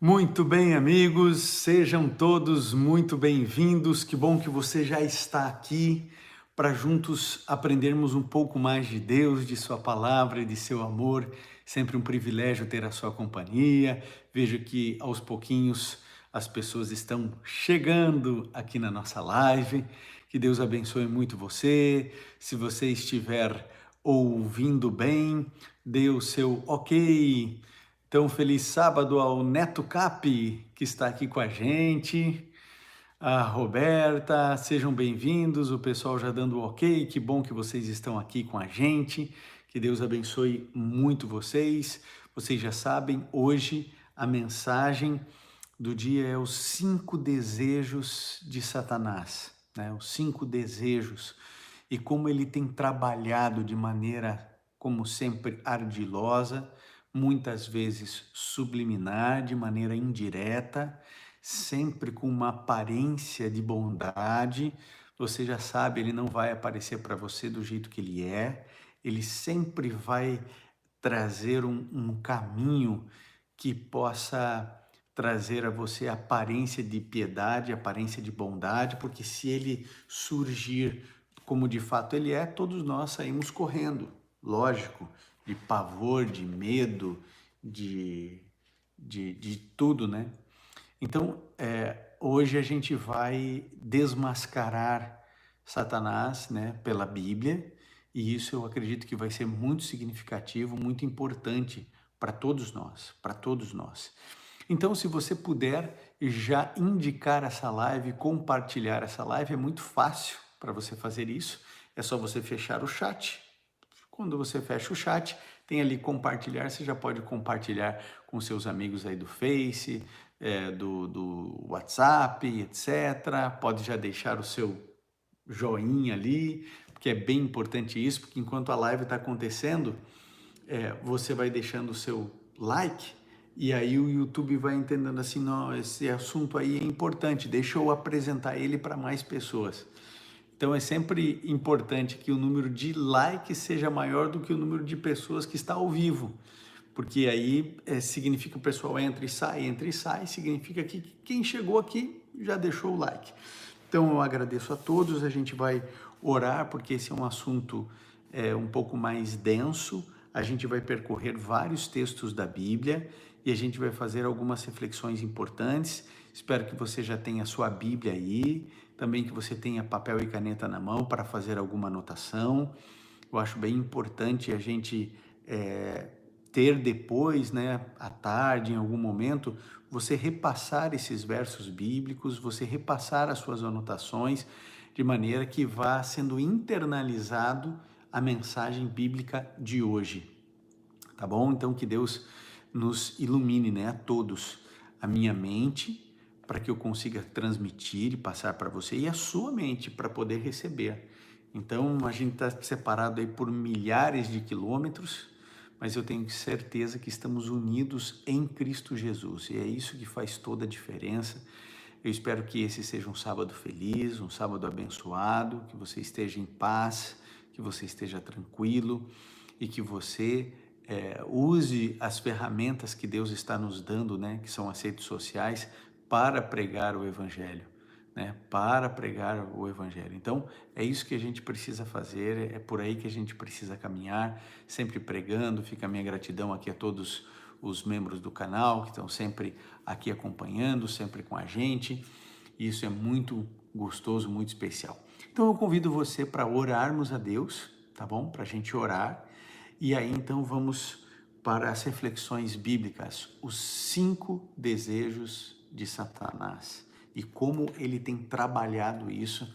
Muito bem, amigos, sejam todos muito bem-vindos. Que bom que você já está aqui para juntos aprendermos um pouco mais de Deus, de Sua palavra e de seu amor. Sempre um privilégio ter a sua companhia. Vejo que aos pouquinhos as pessoas estão chegando aqui na nossa live. Que Deus abençoe muito você. Se você estiver ouvindo bem, dê o seu ok. Então, feliz sábado ao Neto Cap, que está aqui com a gente, a Roberta, sejam bem-vindos, o pessoal já dando o ok, que bom que vocês estão aqui com a gente, que Deus abençoe muito vocês. Vocês já sabem, hoje a mensagem do dia é os 5 desejos de Satanás, né? Os 5 desejos e como ele tem trabalhado de maneira, como sempre, ardilosa, muitas vezes subliminar, de maneira indireta, sempre com uma aparência de bondade. Você já sabe, ele não vai aparecer para você do jeito que ele é, ele sempre vai trazer um caminho que possa trazer a você aparência de piedade, aparência de bondade, porque se ele surgir como de fato ele é, todos nós saímos correndo, lógico, de pavor, de medo, de tudo, né? Então, hoje a gente vai desmascarar Satanás, né, pela Bíblia, e isso eu acredito que vai ser muito significativo, muito importante para todos nós, para todos nós. Então, se você puder já indicar essa live, compartilhar essa live, é muito fácil para você fazer isso. É só você fechar o chat. Quando você fecha o chat, tem ali compartilhar, você já pode compartilhar com seus amigos aí do Face, do WhatsApp, etc. Pode já deixar o seu joinha ali, porque é bem importante isso, porque enquanto a live está acontecendo, você vai deixando o seu like e aí o YouTube vai entendendo assim, não, esse assunto aí é importante, deixa eu apresentar ele para mais pessoas. Então é sempre importante que o número de likes seja maior do que o número de pessoas que está ao vivo, porque aí significa que o pessoal entra e sai, significa que quem chegou aqui já deixou o like. Então eu agradeço a todos, a gente vai orar, porque esse é um assunto um pouco mais denso, a gente vai percorrer vários textos da Bíblia e a gente vai fazer algumas reflexões importantes. Espero que você já tenha a sua Bíblia aí, também que você tenha papel e caneta na mão para fazer alguma anotação. Eu acho bem importante a gente ter depois, né, à tarde, em algum momento, você repassar esses versos bíblicos, você repassar as suas anotações, de maneira que vá sendo internalizado a mensagem bíblica de hoje, tá bom? Então que Deus nos ilumine, né, a todos, a minha mente, para que eu consiga transmitir e passar para você, e a sua mente para poder receber. Então a gente está separado aí por milhares de quilômetros, mas eu tenho certeza que estamos unidos em Cristo Jesus, e é isso que faz toda a diferença. Eu espero que esse seja um sábado feliz, um sábado abençoado, que você esteja em paz, que você esteja tranquilo e que você use as ferramentas que Deus está nos dando, né, que são as redes sociais, para pregar o Evangelho, né, para pregar o Evangelho. Então, é isso que a gente precisa fazer, é por aí que a gente precisa caminhar, sempre pregando. Fica a minha gratidão aqui a todos os membros do canal que estão sempre aqui acompanhando, sempre com a gente. Isso é muito gostoso, muito especial. Então eu convido você para orarmos a Deus, tá bom? Para a gente orar. E aí então vamos para as reflexões bíblicas, os 5 desejos de Satanás e como ele tem trabalhado isso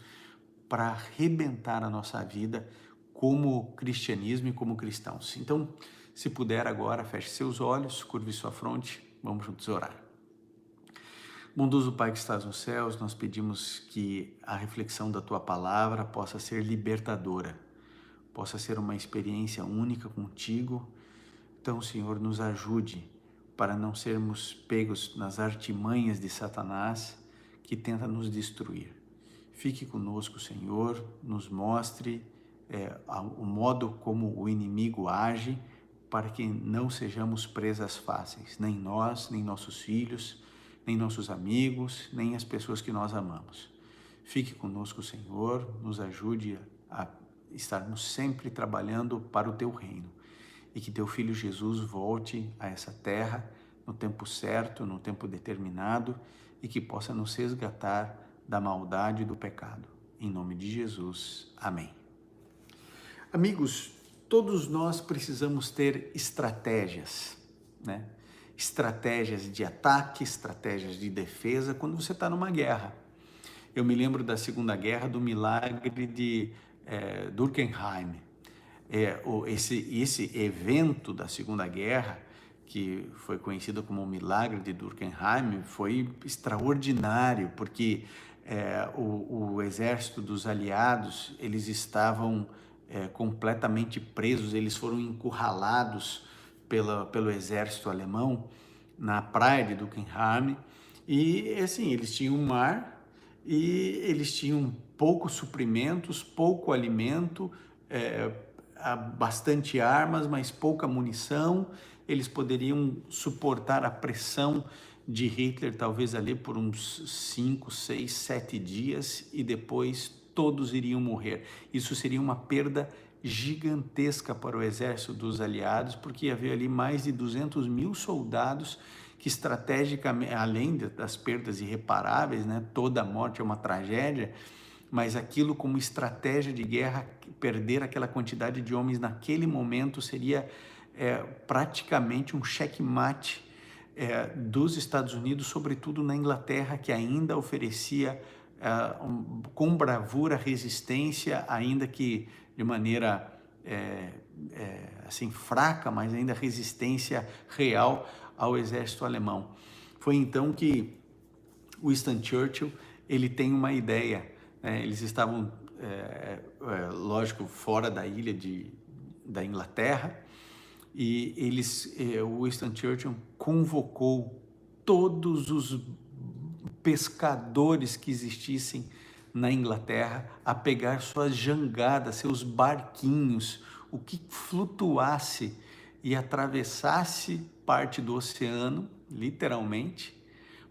para arrebentar a nossa vida como cristianismo e como cristãos. Então, se puder agora, feche seus olhos, curve sua fronte, vamos juntos orar. Bondoso Pai que estás nos céus, nós pedimos que a reflexão da Tua palavra possa ser libertadora, possa ser uma experiência única contigo. Então, Senhor, nos ajude para não sermos pegos nas artimanhas de Satanás que tenta nos destruir. Fique conosco, Senhor, nos mostre o modo como o inimigo age para que não sejamos presas fáceis, nem nós, nem nossos filhos, nem nossos amigos, nem as pessoas que nós amamos. Fique conosco, Senhor, nos ajude a estarmos sempre trabalhando para o Teu reino e que Teu Filho Jesus volte a essa terra no tempo certo, no tempo determinado e que possa nos resgatar da maldade e do pecado. Em nome de Jesus. Amém. Amigos, todos nós precisamos ter estratégias, né? Estratégias de ataque, estratégias de defesa quando você está numa guerra. Eu me lembro da Segunda Guerra, do milagre de Durkheim. Esse evento da Segunda Guerra, que foi conhecido como o milagre de Durkheim, foi extraordinário, porque o exército dos aliados, eles estavam completamente presos, eles foram encurralados pelo exército alemão na praia de Durkheim, e assim, eles tinham um mar, e eles tinham poucos suprimentos, pouco alimento, bastante armas, mas pouca munição. Eles poderiam suportar a pressão de Hitler, talvez ali por uns 5, 6, 7 dias, e depois todos iriam morrer. Isso seria uma perda gigantesca para o exército dos aliados, porque havia ali mais de 200 mil soldados que estrategicamente, além das perdas irreparáveis, né, toda morte é uma tragédia, mas aquilo como estratégia de guerra, perder aquela quantidade de homens naquele momento seria praticamente um checkmate dos Estados Unidos, sobretudo na Inglaterra, que ainda oferecia com bravura resistência, ainda que de maneira assim fraca, mas ainda resistência real ao exército alemão. Foi então que Winston Churchill ele tem uma ideia. Eles estavam, lógico, fora da ilha da Inglaterra, e o Winston Churchill convocou todos os pescadores que existissem na Inglaterra a pegar suas jangadas, seus barquinhos, o que flutuasse e atravessasse parte do oceano, literalmente,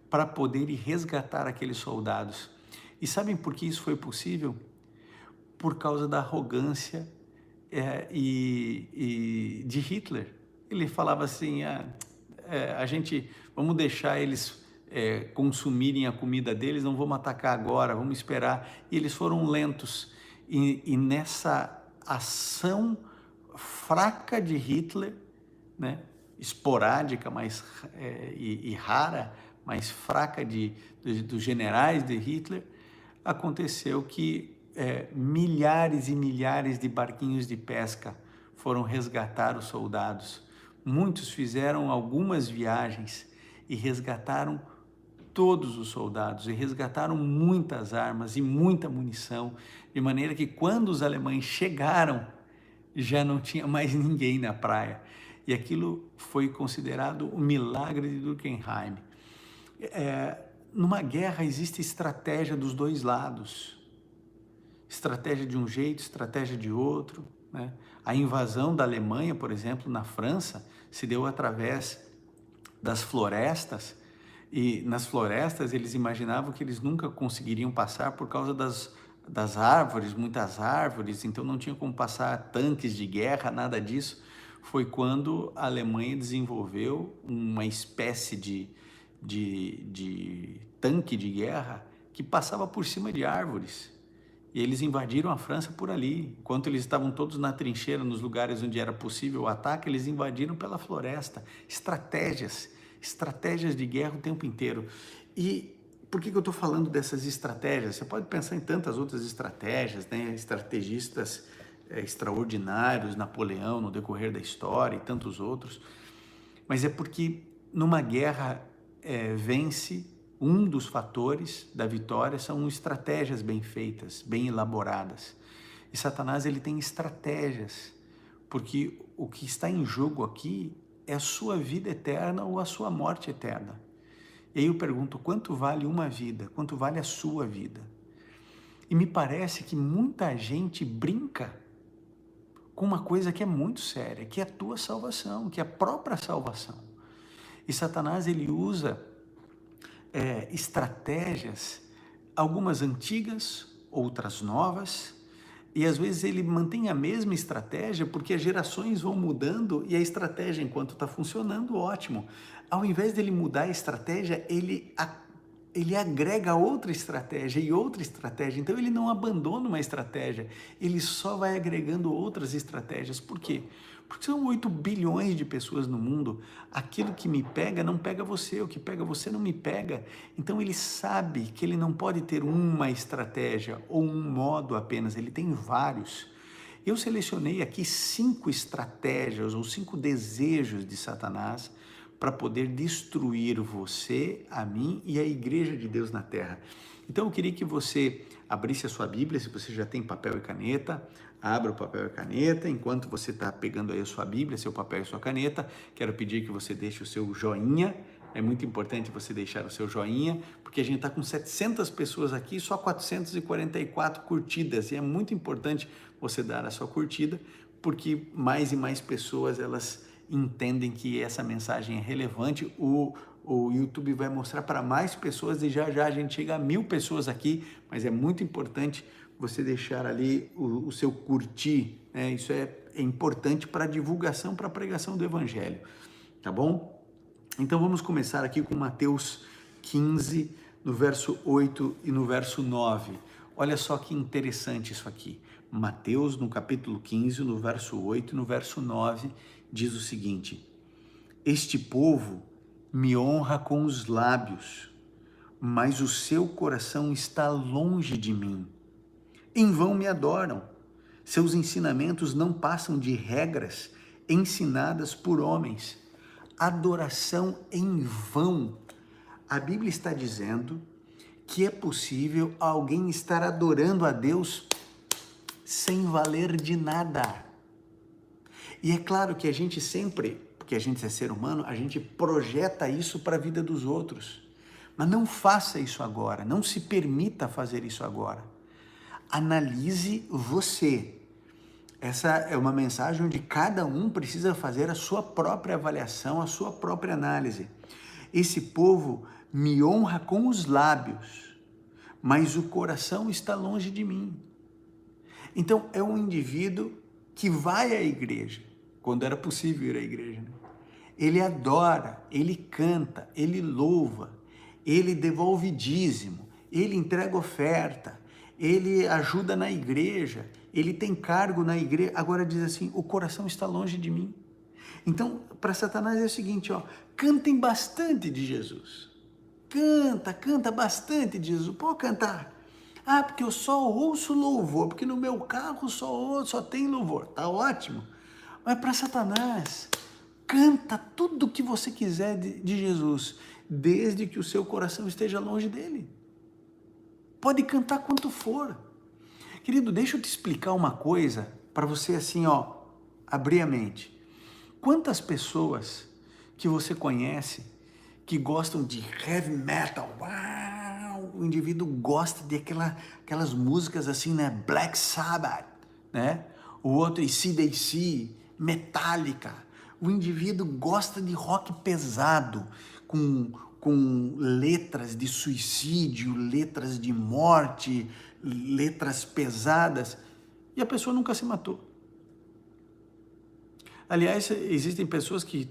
para poder ir resgatar aqueles soldados. E sabem por que isso foi possível? Por causa da arrogância de Hitler. Ele falava assim, vamos deixar eles consumirem a comida deles, não vamos atacar agora, vamos esperar. E eles foram lentos. E nessa ação fraca de Hitler, né, esporádica e rara, mas fraca dos generais de Hitler, aconteceu que milhares e milhares de barquinhos de pesca foram resgatar os soldados. Muitos fizeram algumas viagens e resgataram todos os soldados, e resgataram muitas armas e muita munição, de maneira que quando os alemães chegaram, já não tinha mais ninguém na praia. E aquilo foi considerado o milagre de Durkheim. Numa guerra existe estratégia dos dois lados. Estratégia de um jeito, estratégia de outro, né? A invasão da Alemanha, por exemplo, na França, se deu através das florestas, e nas florestas eles imaginavam que eles nunca conseguiriam passar por causa das árvores, muitas árvores, então não tinha como passar tanques de guerra, nada disso. Foi quando a Alemanha desenvolveu uma espécie de tanque de guerra que passava por cima de árvores. E eles invadiram a França por ali. Enquanto eles estavam todos na trincheira, nos lugares onde era possível o ataque, eles invadiram pela floresta. Estratégias de guerra o tempo inteiro. E por que eu estou falando dessas estratégias? Você pode pensar em tantas outras estratégias, né? Estrategistas extraordinários, Napoleão no decorrer da história e tantos outros. Mas é porque numa guerra vence. Um dos fatores da vitória são estratégias bem feitas, bem elaboradas. E Satanás ele tem estratégias, porque o que está em jogo aqui é a sua vida eterna ou a sua morte eterna. E aí eu pergunto, quanto vale uma vida? Quanto vale a sua vida? E me parece que muita gente brinca com uma coisa que é muito séria, que é a tua salvação, que é a própria salvação. E Satanás, ele usa estratégias, algumas antigas, outras novas, e às vezes ele mantém a mesma estratégia porque as gerações vão mudando e a estratégia, enquanto está funcionando, ótimo. Ao invés dele mudar a estratégia, ele agrega outra estratégia e outra estratégia. Então ele não abandona uma estratégia, ele só vai agregando outras estratégias. Por quê? Porque são 8 bilhões de pessoas no mundo. Aquilo que me pega não pega você, o que pega você não me pega. Então ele sabe que ele não pode ter uma estratégia ou um modo apenas, ele tem vários. Eu selecionei aqui 5 estratégias ou 5 desejos de Satanás para poder destruir você, a mim e a igreja de Deus na terra. Então eu queria que você abrisse a sua Bíblia, se você já tem papel e caneta, abra o papel e caneta. Enquanto você está pegando aí a sua Bíblia, seu papel e sua caneta, quero pedir que você deixe o seu joinha. É muito importante você deixar o seu joinha, porque a gente está com 700 pessoas aqui, só 444 curtidas, e é muito importante você dar a sua curtida, porque mais e mais pessoas, elas entendem que essa mensagem é relevante. O YouTube vai mostrar para mais pessoas e já já a gente chega a 1000 pessoas aqui, mas é muito importante você deixar ali o seu curtir, né? Isso é importante para a divulgação, para a pregação do Evangelho, tá bom? Então vamos começar aqui com Mateus 15, no verso 8 e no verso 9. Olha só que interessante isso aqui. Mateus, no capítulo 15, no verso 8 e no verso 9, diz o seguinte: este povo me honra com os lábios, mas o seu coração está longe de mim. Em vão me adoram. Seus ensinamentos não passam de regras ensinadas por homens. Adoração em vão. A Bíblia está dizendo que é possível alguém estar adorando a Deus sem valer de nada. E é claro que a gente sempre, porque a gente é ser humano, a gente projeta isso para a vida dos outros. Mas não faça isso agora, não se permita fazer isso agora. Analise você. Essa é uma mensagem onde cada um precisa fazer a sua própria avaliação, a sua própria análise. Esse povo me honra com os lábios, mas o coração está longe de mim. Então, é um indivíduo que vai à igreja, quando era possível ir à igreja, né? Ele adora, ele canta, ele louva, ele devolve dízimo, ele entrega oferta, ele ajuda na igreja, ele tem cargo na igreja. Agora diz assim: o coração está longe de mim. Então, para Satanás é o seguinte, ó, cantem bastante de Jesus. Canta bastante de Jesus. Pode cantar. Ah, porque eu só ouço louvor, porque no meu carro só tem louvor. Tá ótimo. Mas para Satanás, canta tudo o que você quiser de Jesus, desde que o seu coração esteja longe dele. Pode cantar quanto for. Querido, deixa eu te explicar uma coisa para você assim, ó, abrir a mente. Quantas pessoas que você conhece que gostam de heavy metal? Uau! O indivíduo gosta de aquelas músicas assim, né? Black Sabbath, né? O outro AC/DC, Metallica. O indivíduo gosta de rock pesado, com letras de suicídio, letras de morte, letras pesadas, e a pessoa nunca se matou. Aliás, existem pessoas que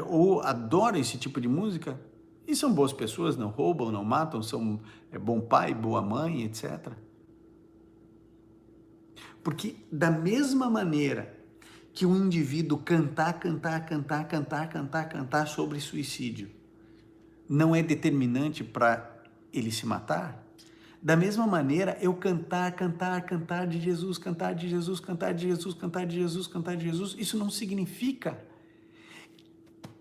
ou adoram esse tipo de música e são boas pessoas, não roubam, não matam, são bom pai, boa mãe, etc. Porque da mesma maneira que um indivíduo cantar sobre suicídio não é determinante para ele se matar, da mesma maneira eu cantar de Jesus, cantar de Jesus, cantar de Jesus, cantar de Jesus, cantar de Jesus, isso não significa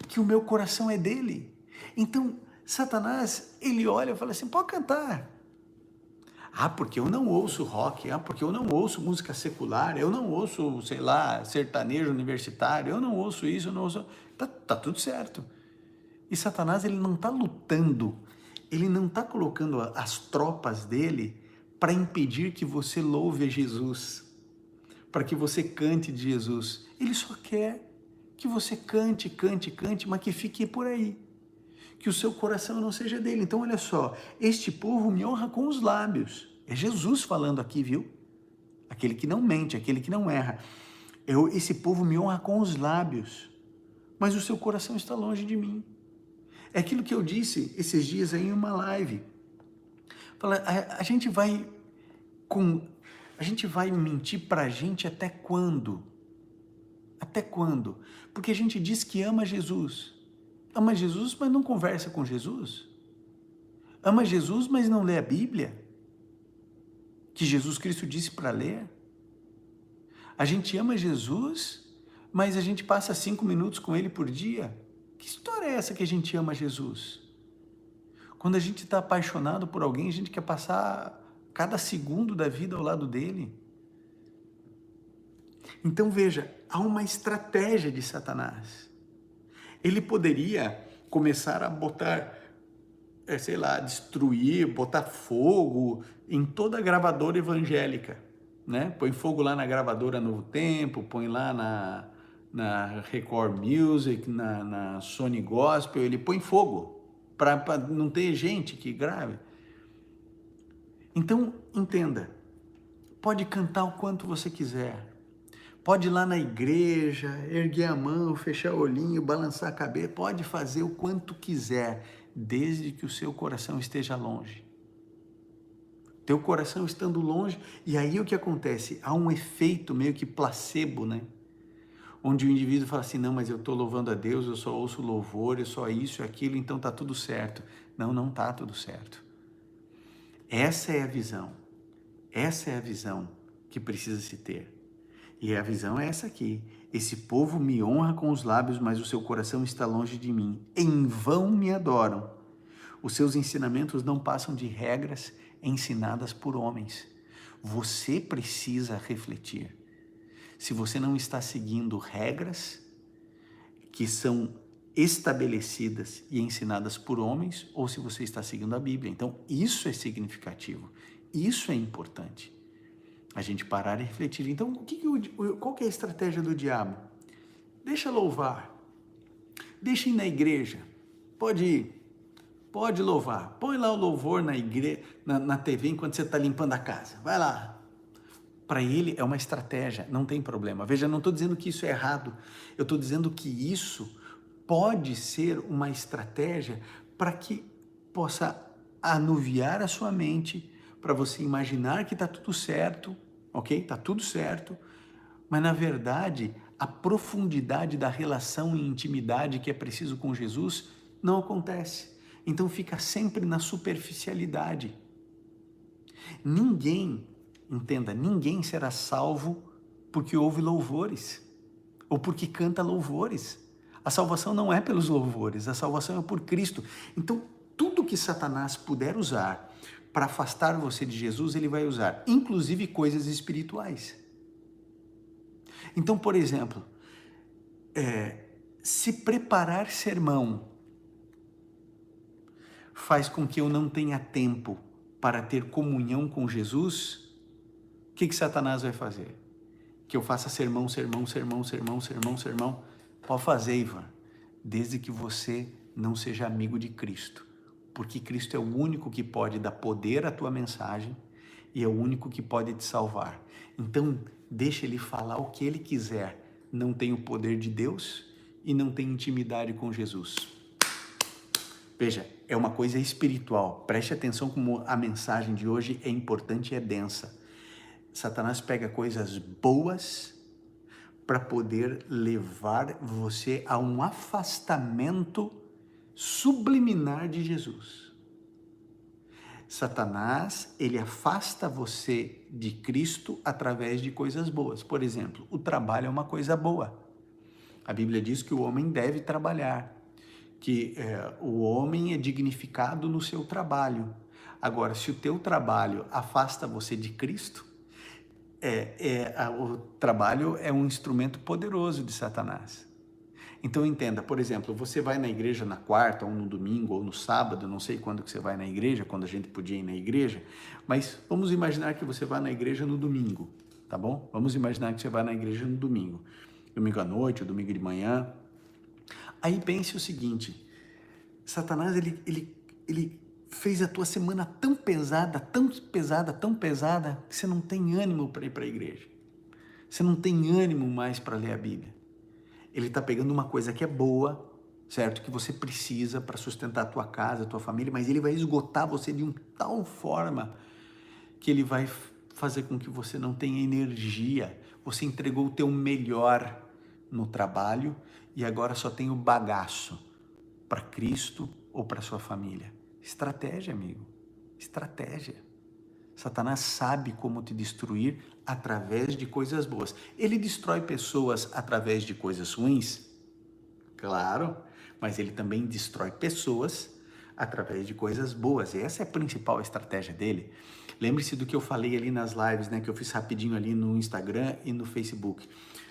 que o meu coração é dele. Então, Satanás, ele olha e fala assim: pode cantar. Ah, porque eu não ouço rock, porque eu não ouço música secular, eu não ouço, sei lá, sertanejo universitário, eu não ouço isso, eu não ouço... Tá tudo certo. E Satanás, ele não está lutando, ele não está colocando as tropas dele para impedir que você louve a Jesus. para que você cante de Jesus. Ele só quer que você cante, cante, cante, mas que fique por aí. Que o seu coração não seja dele. Então, olha só, este povo me honra com os lábios. É Jesus falando aqui, viu? Aquele que não mente, aquele que não erra. Esse povo me honra com os lábios, mas o seu coração está longe de mim. É aquilo que eu disse esses dias aí em uma live. Fala, a gente vai mentir pra gente até quando? Até quando? Porque a gente diz que ama Jesus. Ama Jesus, mas não conversa com Jesus. Ama Jesus, mas não lê a Bíblia, que Jesus Cristo disse para ler. A gente ama Jesus, mas a gente passa 5 minutos com Ele por dia. Que história é essa que a gente ama Jesus? Quando a gente está apaixonado por alguém, a gente quer passar cada segundo da vida ao lado dele. Então veja, há uma estratégia de Satanás. Ele poderia começar a botar, sei lá, destruir, botar fogo em toda a gravadora evangélica, né? Põe fogo lá na gravadora Novo Tempo, põe lá na Record Music, na Sony Gospel, ele põe fogo para não ter gente que grave. Então, entenda, pode cantar o quanto você quiser, pode ir lá na igreja, erguer a mão, fechar o olhinho, balançar a cabeça, pode fazer o quanto quiser, desde que o seu coração esteja longe. Teu coração estando longe, e aí o que acontece? Há um efeito meio que placebo, né? Onde o indivíduo fala assim, não, mas eu estou louvando a Deus, eu só ouço louvor, eu só isso e aquilo, então está tudo certo. Não, não está tudo certo. Essa é a visão. Essa é a visão que precisa se ter. E a visão é essa aqui. Esse povo me honra com os lábios, mas o seu coração está longe de mim. Em vão me adoram. Os seus ensinamentos não passam de regras ensinadas por homens. Você precisa refletir. Se você não está seguindo regras que são estabelecidas e ensinadas por homens, ou se você está seguindo a Bíblia. Então, isso é significativo. Isso é importante. A gente parar e refletir. Então, qual que é a estratégia do diabo? Deixa louvar. Deixa ir na igreja. Pode ir. Pode louvar. Põe lá o louvor na igreja, na TV enquanto você está limpando a casa. Vai lá. Para ele é uma estratégia, não tem problema. Veja, não estou dizendo que isso é errado. Eu estou dizendo que isso pode ser uma estratégia para que possa anuviar a sua mente, para você imaginar que está tudo certo, ok? Está tudo certo, mas na verdade a profundidade da relação e intimidade que é preciso com Jesus não acontece. Então fica sempre na superficialidade. Entenda, ninguém será salvo porque ouve louvores ou porque canta louvores. A salvação não é pelos louvores, a salvação é por Cristo. Então, tudo que Satanás puder usar para afastar você de Jesus, ele vai usar, inclusive coisas espirituais. Então, por exemplo, se preparar sermão faz com que eu não tenha tempo para ter comunhão com Jesus, o que Satanás vai fazer? Que eu faça sermão. Pode fazer, Ivan, desde que você não seja amigo de Cristo, porque Cristo é o único que pode dar poder à tua mensagem e é o único que pode te salvar. Então, deixa ele falar o que ele quiser. Não tem o poder de Deus e não tem intimidade com Jesus. Veja, é uma coisa espiritual. Preste atenção como a mensagem de hoje é importante e é densa. Satanás pega coisas boas para poder levar você a um afastamento subliminar de Jesus. Satanás, ele afasta você de Cristo através de coisas boas. Por exemplo, o trabalho é uma coisa boa. A Bíblia diz que o homem deve trabalhar, que o homem é dignificado no seu trabalho. Agora, se o teu trabalho afasta você de Cristo, o trabalho é um instrumento poderoso de Satanás. Então entenda, por exemplo, você vai na igreja na quarta, ou no domingo, ou no sábado, não sei quando que você vai na igreja, quando a gente podia ir na igreja, mas vamos imaginar que você vai na igreja no domingo, tá bom? Vamos imaginar que você vai na igreja no domingo. Domingo à noite, ou domingo de manhã. Aí pense o seguinte, Satanás, ele fez a tua semana tão pesada, tão pesada, tão pesada, que você não tem ânimo para ir para a igreja. Você não tem ânimo mais para ler a Bíblia. Ele está pegando uma coisa que é boa, certo? Que você precisa para sustentar a tua casa, a tua família, mas ele vai esgotar você de uma tal forma que ele vai fazer com que você não tenha energia. Você entregou o teu melhor no trabalho e agora só tem o bagaço para Cristo ou para sua família. Estratégia, amigo. Estratégia. Satanás sabe como te destruir através de coisas boas. Ele destrói pessoas através de coisas ruins? Claro, mas ele também destrói pessoas através de coisas boas. E essa é a principal estratégia dele. Lembre-se do que eu falei ali nas lives, né, que eu fiz rapidinho ali no Instagram e no Facebook.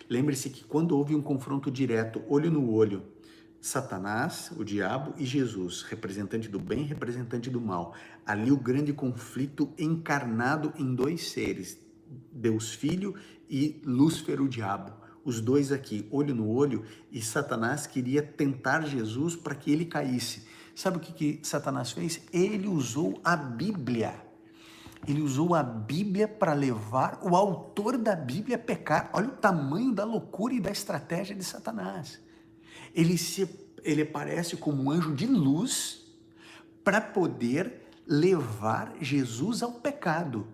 Lembre-se que quando houve um confronto direto, olho no olho, Satanás, o diabo, e Jesus, representante do bem, representante do mal. Ali o grande conflito encarnado em dois seres, Deus Filho e Lúcifer, o diabo. Os dois aqui, olho no olho, e Satanás queria tentar Jesus para que ele caísse. Sabe o que Satanás fez? Ele usou a Bíblia. Ele usou a Bíblia para levar o autor da Bíblia a pecar. Olha o tamanho da loucura e da estratégia de Satanás. Ele aparece como um anjo de luz para poder levar Jesus ao pecado.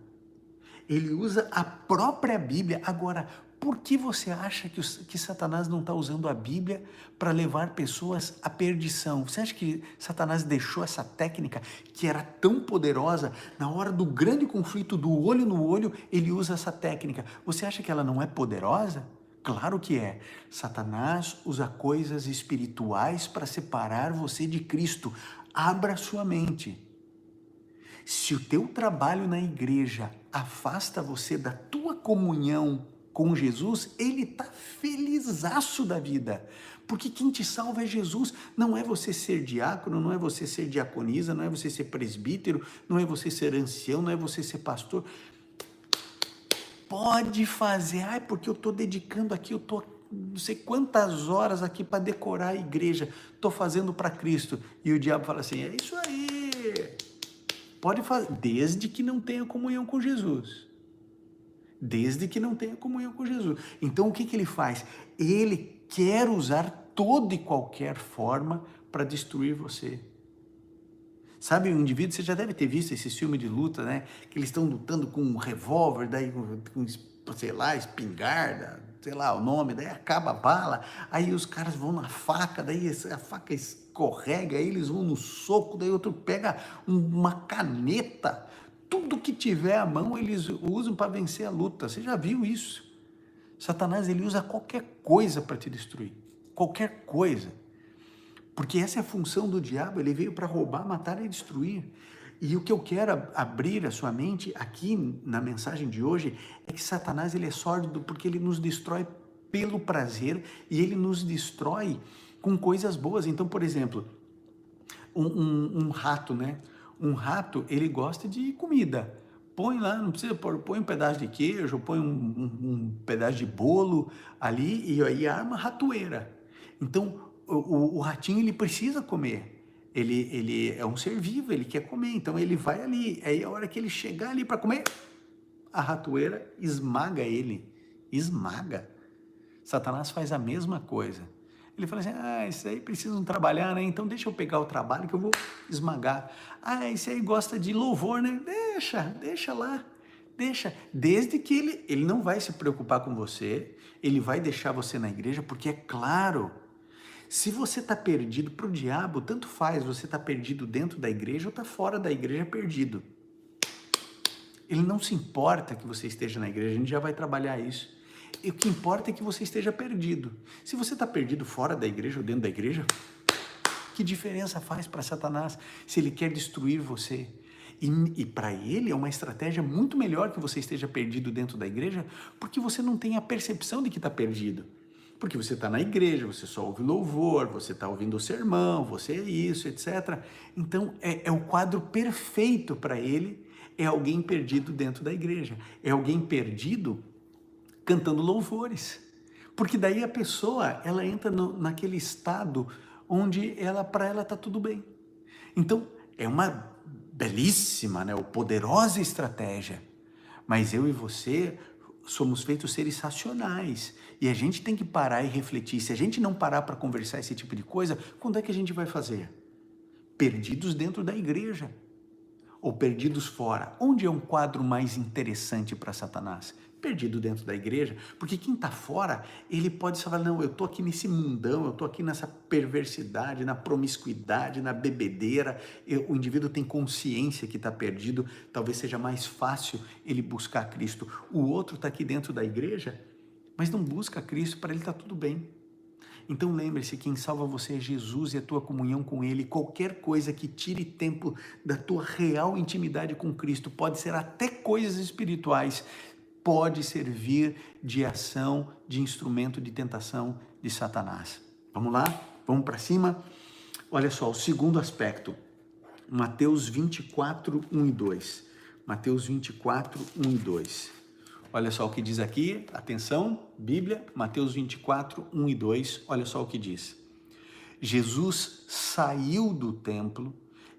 Ele usa a própria Bíblia. Agora, por que você acha que Satanás não está usando a Bíblia para levar pessoas à perdição? Você acha que Satanás deixou essa técnica que era tão poderosa? Na hora do grande conflito do olho no olho, ele usa essa técnica. Você acha que ela não é poderosa? Claro que é. Satanás usa coisas espirituais para separar você de Cristo. Abra sua mente. Se o teu trabalho na igreja afasta você da tua comunhão com Jesus, ele está felizaço da vida. Porque quem te salva é Jesus. Não é você ser diácono, não é você ser diaconisa, não é você ser presbítero, não é você ser ancião, não é você ser pastor. Pode fazer, porque eu estou dedicando aqui, eu estou não sei quantas horas aqui para decorar a igreja, estou fazendo para Cristo. E o diabo fala assim, é isso aí, pode fazer, desde que não tenha comunhão com Jesus. Desde que não tenha comunhão com Jesus. Então o que ele faz? Ele quer usar toda e qualquer forma para destruir você. Sabe, o indivíduo, você já deve ter visto esse filme de luta, né? Que eles estão lutando com um revólver, daí com, sei lá, espingarda, sei lá o nome, daí acaba a bala, aí os caras vão na faca, daí a faca escorrega, aí eles vão no soco, daí outro pega uma caneta, tudo que tiver à mão eles usam para vencer a luta. Você já viu isso? Satanás, ele usa qualquer coisa para te destruir, qualquer coisa. Porque essa é a função do diabo, ele veio para roubar, matar e destruir. E o que eu quero abrir a sua mente aqui na mensagem de hoje é que Satanás, ele é sórdido porque ele nos destrói pelo prazer e ele nos destrói com coisas boas. Então, por exemplo, um rato, né? Um rato, ele gosta de comida. Põe lá, não precisa pôr, põe um pedaço de queijo, põe um pedaço de bolo ali e aí arma a ratoeira. Então, o ratinho, ele precisa comer. Ele é um ser vivo, ele quer comer, então ele vai ali. Aí a hora que ele chegar ali para comer, a ratoeira esmaga ele. Esmaga. Satanás faz a mesma coisa. Ele fala assim, esse aí precisam trabalhar, né? Então deixa eu pegar o trabalho que eu vou esmagar. Esse aí gosta de louvor, né? Deixa lá. Deixa. Desde que ele não vai se preocupar com você, ele vai deixar você na igreja, porque é claro, se você está perdido para o diabo, tanto faz, você está perdido dentro da igreja ou está fora da igreja perdido. Ele não se importa que você esteja na igreja, a gente já vai trabalhar isso. E o que importa é que você esteja perdido. Se você está perdido fora da igreja ou dentro da igreja, que diferença faz para Satanás se ele quer destruir você? E para ele é uma estratégia muito melhor que você esteja perdido dentro da igreja, porque você não tem a percepção de que está perdido. Porque você está na igreja, você só ouve louvor, você está ouvindo o sermão, você é isso, etc. Então, é o quadro perfeito para ele, é alguém perdido dentro da igreja. É alguém perdido cantando louvores. Porque daí a pessoa, ela entra naquele estado onde para ela está tudo bem. Então, é uma belíssima, né, poderosa estratégia. Mas eu e você somos feitos seres racionais. E a gente tem que parar e refletir. Se a gente não parar para conversar esse tipo de coisa, quando é que a gente vai fazer? Perdidos dentro da igreja. Ou perdidos fora. Onde é um quadro mais interessante para Satanás? Perdido dentro da igreja, porque quem está fora, ele pode falar, não, eu estou aqui nesse mundão, eu estou aqui nessa perversidade, na promiscuidade, na bebedeira, o indivíduo tem consciência que está perdido, talvez seja mais fácil ele buscar Cristo. O outro está aqui dentro da igreja, mas não busca Cristo, para ele está tudo bem. Então lembre-se, quem salva você é Jesus e a tua comunhão com Ele. Qualquer coisa que tire tempo da tua real intimidade com Cristo, pode ser até coisas espirituais, pode servir de ação, de instrumento de tentação de Satanás. Vamos lá? Vamos para cima? Olha só, o segundo aspecto, Mateus 24, 1 e 2. Mateus 24, 1 e 2. Olha só o que diz aqui, atenção, Bíblia, Mateus 24, 1 e 2, olha só o que diz. Jesus saiu do templo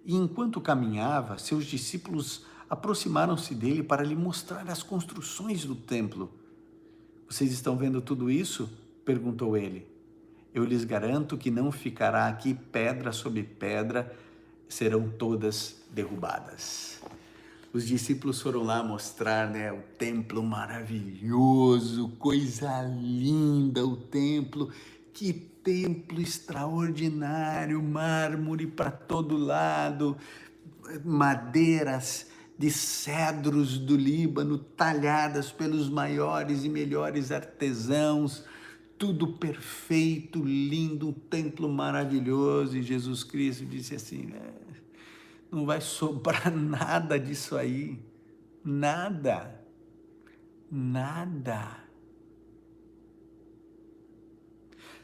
e enquanto caminhava, seus discípulos aproximaram-se dele para lhe mostrar as construções do templo. Vocês estão vendo tudo isso? Perguntou ele. Eu lhes garanto que não ficará aqui pedra sobre pedra, serão todas derrubadas. Os discípulos foram lá mostrar, né, o templo maravilhoso, coisa linda, o templo, que templo extraordinário, mármore para todo lado, madeiras de cedros do Líbano, talhadas pelos maiores e melhores artesãos, tudo perfeito, lindo, um templo maravilhoso. E Jesus Cristo disse assim, não vai sobrar nada disso aí, nada, nada.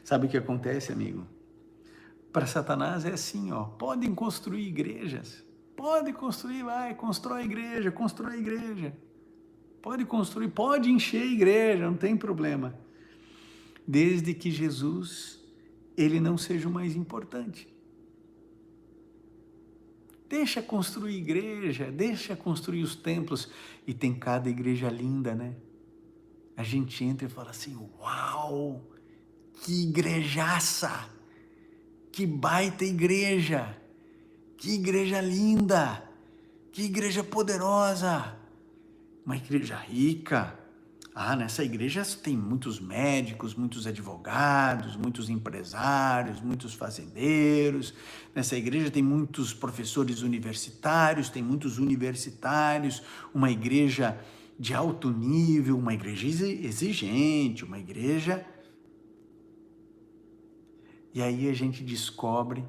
Sabe o que acontece, amigo? Para Satanás é assim, ó, podem construir igrejas, pode construir, vai, constrói igreja, pode construir, pode encher a igreja, não tem problema, desde que Jesus, ele não seja o mais importante. Deixa construir igreja, deixa construir os templos. E tem cada igreja linda, né? A gente entra e fala assim, uau, que igrejaça, que baita igreja, que igreja linda, que igreja poderosa, uma igreja rica. Nessa igreja tem muitos médicos, muitos advogados, muitos empresários, muitos fazendeiros. Nessa igreja tem muitos professores universitários, tem muitos universitários, uma igreja de alto nível, uma igreja exigente, uma igreja... E aí a gente descobre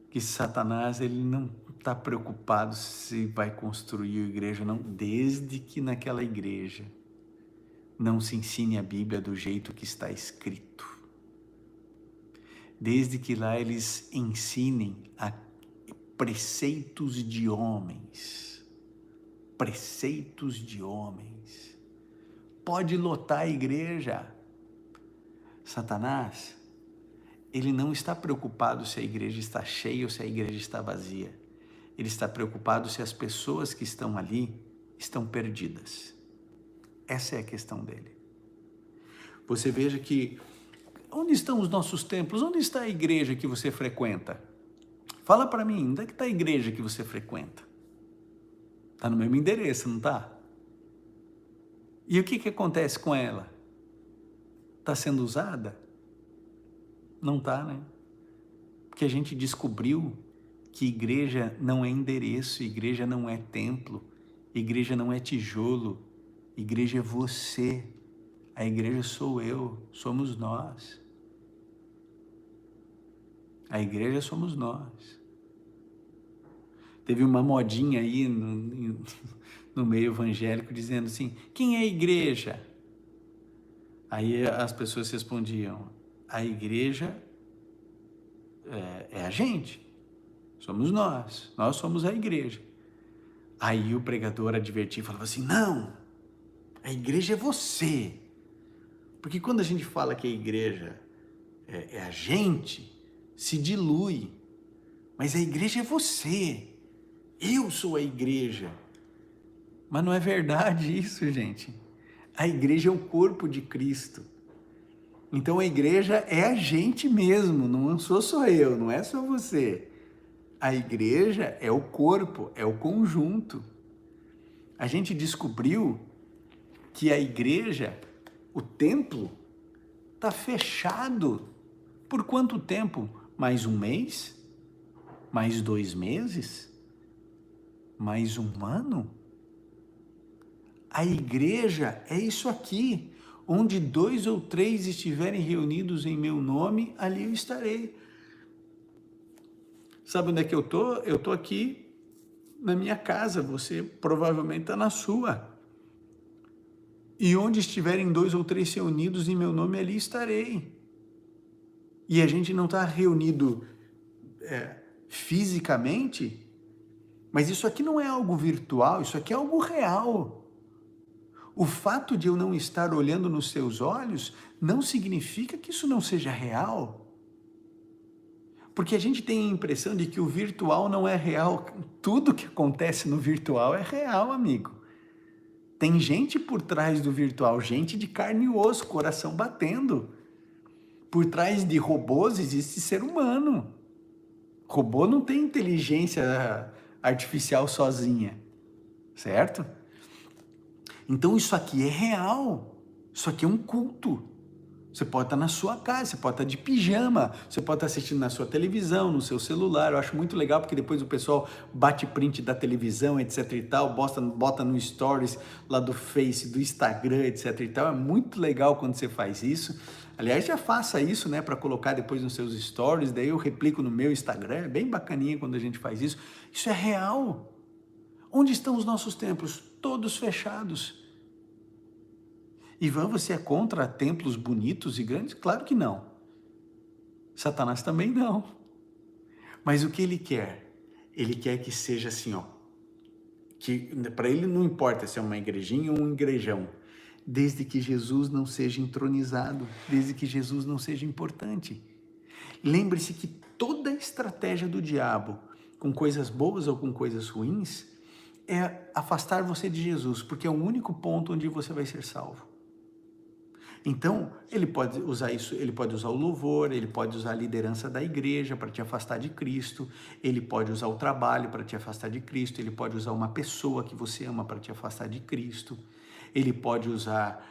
que Satanás, ele não está preocupado se vai construir a igreja, não, desde que naquela igreja não se ensine a Bíblia do jeito que está escrito. Desde que lá eles ensinem a preceitos de homens. Preceitos de homens. Pode lotar a igreja. Satanás, ele não está preocupado se a igreja está cheia ou se a igreja está vazia. Ele está preocupado se as pessoas que estão ali estão perdidas. Essa é a questão dele. Você veja que, onde estão os nossos templos? Onde está a igreja que você frequenta? Fala para mim, onde é que está a igreja que você frequenta? Está no mesmo endereço, não está? E o que acontece com ela? Está sendo usada? Não está, né? Porque a gente descobriu que igreja não é endereço, igreja não é templo, igreja não é tijolo, igreja é você, a igreja sou eu, somos nós. A igreja somos nós. Teve uma modinha aí no meio evangélico dizendo assim, quem é a igreja? Aí as pessoas respondiam, a igreja é a gente, somos nós somos a igreja. Aí o pregador advertiu e falava assim, não, A igreja é você. Porque quando a gente fala que a igreja é a gente, se dilui. Mas a igreja é você. Eu sou a igreja. Mas não é verdade isso, gente. A igreja é o corpo de Cristo. Então a igreja é a gente mesmo, não sou só eu, não é só você. A igreja é o corpo, é o conjunto. A gente descobriu que a igreja, o templo, está fechado. Por quanto tempo? Mais um mês? Mais 2 meses? Mais um ano? A igreja é isso aqui. Onde 2 ou 3 estiverem reunidos em meu nome, ali eu estarei. Sabe onde é que eu estou? Eu estou aqui na minha casa, você provavelmente está na sua. E onde estiverem 2 ou 3 reunidos em meu nome, ali estarei. E a gente não está reunido fisicamente, mas isso aqui não é algo virtual, isso aqui é algo real. O fato de eu não estar olhando nos seus olhos não significa que isso não seja real. Porque a gente tem a impressão de que o virtual não é real. Tudo que acontece no virtual é real, amigo. Tem gente por trás do virtual, gente de carne e osso, coração batendo. Por trás de robôs existe ser humano. Robô não tem inteligência artificial sozinha, certo? Então isso aqui é real, isso aqui é um culto. Você pode estar na sua casa, você pode estar de pijama, você pode estar assistindo na sua televisão, no seu celular. Eu acho muito legal porque depois o pessoal bate print da televisão, etc e tal, bota no stories lá do Face, do Instagram, etc e tal. É muito legal quando você faz isso. Aliás, já faça isso, né, para colocar depois nos seus stories, daí eu replico no meu Instagram. É bem bacaninha quando a gente faz isso. Isso é real. Onde estão os nossos templos? Todos fechados. Ivan, você é contra templos bonitos e grandes? Claro que não. Satanás também não. Mas o que ele quer? Ele quer que seja assim, ó. Que para ele não importa se é uma igrejinha ou um igrejão, desde que Jesus não seja entronizado, desde que Jesus não seja importante. Lembre-se que toda a estratégia do diabo, com coisas boas ou com coisas ruins, é afastar você de Jesus, porque é o único ponto onde você vai ser salvo. Então, ele pode usar isso, ele pode usar o louvor, ele pode usar a liderança da igreja para te afastar de Cristo, ele pode usar o trabalho para te afastar de Cristo, ele pode usar uma pessoa que você ama para te afastar de Cristo, ele pode usar,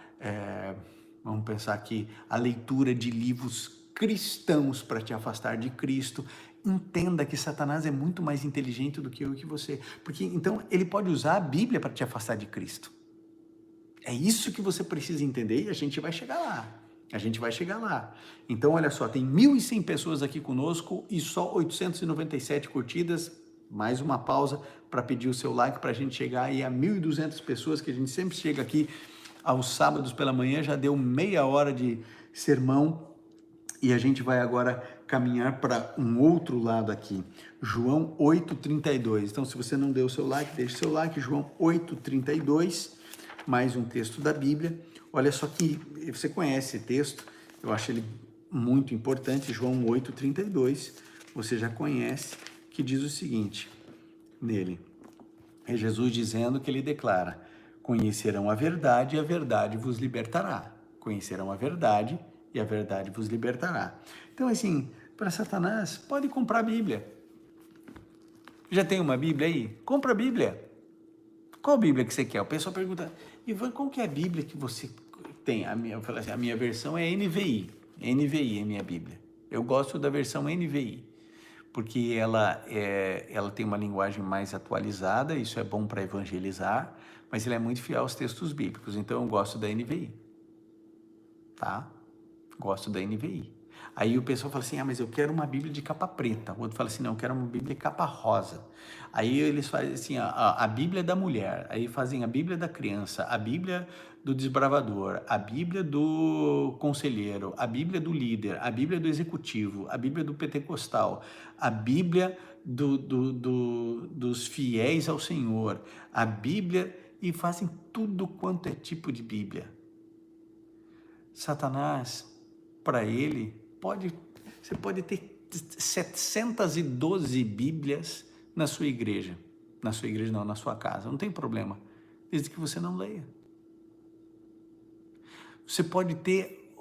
vamos pensar aqui, a leitura de livros cristãos para te afastar de Cristo. Entenda que Satanás é muito mais inteligente do que eu e que você, porque então ele pode usar a Bíblia para te afastar de Cristo. É isso que você precisa entender e a gente vai chegar lá. A gente vai chegar lá. Então, olha só, tem 1.100 pessoas aqui conosco e só 897 curtidas. Mais uma pausa para pedir o seu like para a gente chegar aí a 1.200 pessoas, que a gente sempre chega aqui aos sábados pela manhã. Já deu meia hora de sermão e a gente vai agora caminhar para um outro lado aqui. João 8,32. Então, se você não deu o seu like, deixe seu like. João 8,32. Mais um texto da Bíblia. Olha só que você conhece esse texto, eu acho ele muito importante, João 8,32, você já conhece, que diz o seguinte, nele, é Jesus dizendo que ele declara, conhecerão a verdade e a verdade vos libertará. Conhecerão a verdade e a verdade vos libertará. Então, assim, para Satanás, pode comprar a Bíblia. Já tem uma Bíblia aí? Compra a Bíblia. Qual Bíblia que você quer? O pessoal pergunta, Ivan, qual que é a Bíblia que você tem? Eu falo assim, a minha versão é NVI. NVI é minha Bíblia. Eu gosto da versão NVI, porque ela tem uma linguagem mais atualizada, isso é bom para evangelizar, mas ele é muito fiel aos textos bíblicos, então eu gosto da NVI. Tá? Gosto da NVI. Aí o pessoal fala assim, mas eu quero uma Bíblia de capa preta. O outro fala assim, não, eu quero uma Bíblia de capa rosa. Aí eles fazem assim, a Bíblia da mulher, aí fazem a Bíblia da criança, a Bíblia do desbravador, a Bíblia do conselheiro, a Bíblia do líder, a Bíblia do executivo, a Bíblia do pentecostal, a Bíblia dos fiéis ao Senhor, a Bíblia e fazem tudo quanto é tipo de Bíblia. Satanás, para ele, você pode ter 712 Bíblias na sua igreja. Na sua igreja não, na sua casa, não tem problema, desde que você não leia. Você pode ter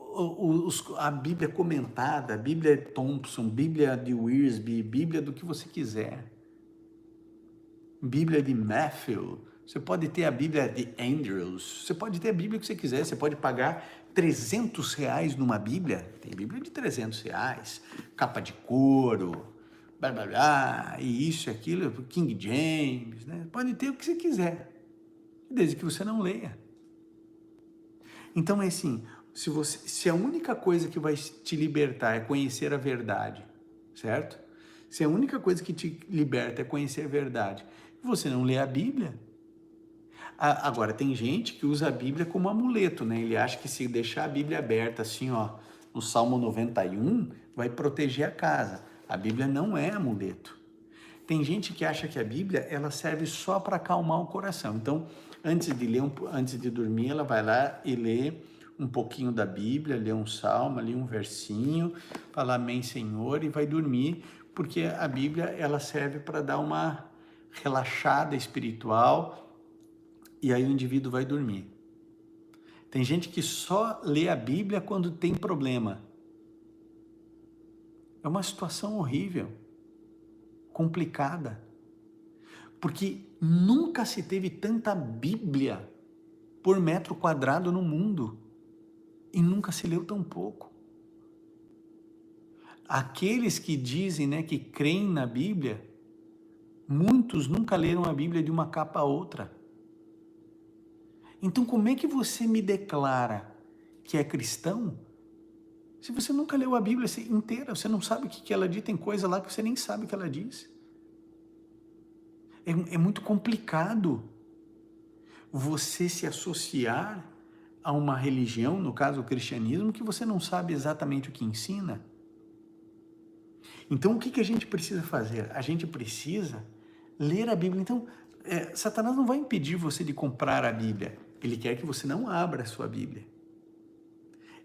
a Bíblia comentada, a Bíblia Thompson, Bíblia de Wiersbe, Bíblia do que você quiser. Bíblia de Matthew, você pode ter a Bíblia de Andrews, você pode ter a Bíblia que você quiser, você pode pagar R$300 numa Bíblia, tem Bíblia de R$300, capa de couro, blá blá blá, e isso e aquilo, King James, né? Pode ter o que você quiser, desde que você não leia. Então é assim, se a única coisa que vai te libertar é conhecer a verdade, certo? Se a única coisa que te liberta é conhecer a verdade, você não lê a Bíblia. Agora, tem gente que usa a Bíblia como amuleto, né? Ele acha que se deixar a Bíblia aberta assim, ó, no Salmo 91, vai proteger a casa. A Bíblia não é amuleto. Tem gente que acha que a Bíblia, ela serve só para acalmar o coração. Então, antes de dormir, ela vai lá e lê um pouquinho da Bíblia, lê um salmo, lê um versinho, fala amém, Senhor, e vai dormir, porque a Bíblia, ela serve para dar uma relaxada espiritual, e aí o indivíduo vai dormir. Tem gente que só lê a Bíblia quando tem problema. É uma situação horrível, complicada, porque nunca se teve tanta Bíblia por metro quadrado no mundo e nunca se leu tão pouco. Aqueles que dizem, né, que creem na Bíblia, muitos nunca leram a Bíblia de uma capa a outra. Então, como é que você me declara que é cristão se você nunca leu a Bíblia inteira? Você não sabe o que ela diz, tem coisa lá que você nem sabe o que ela diz. É muito complicado você se associar a uma religião, no caso o cristianismo, que você não sabe exatamente o que ensina. Então, o que a gente precisa fazer? A gente precisa ler a Bíblia. Então, Satanás não vai impedir você de comprar a Bíblia. Ele quer que você não abra a sua Bíblia.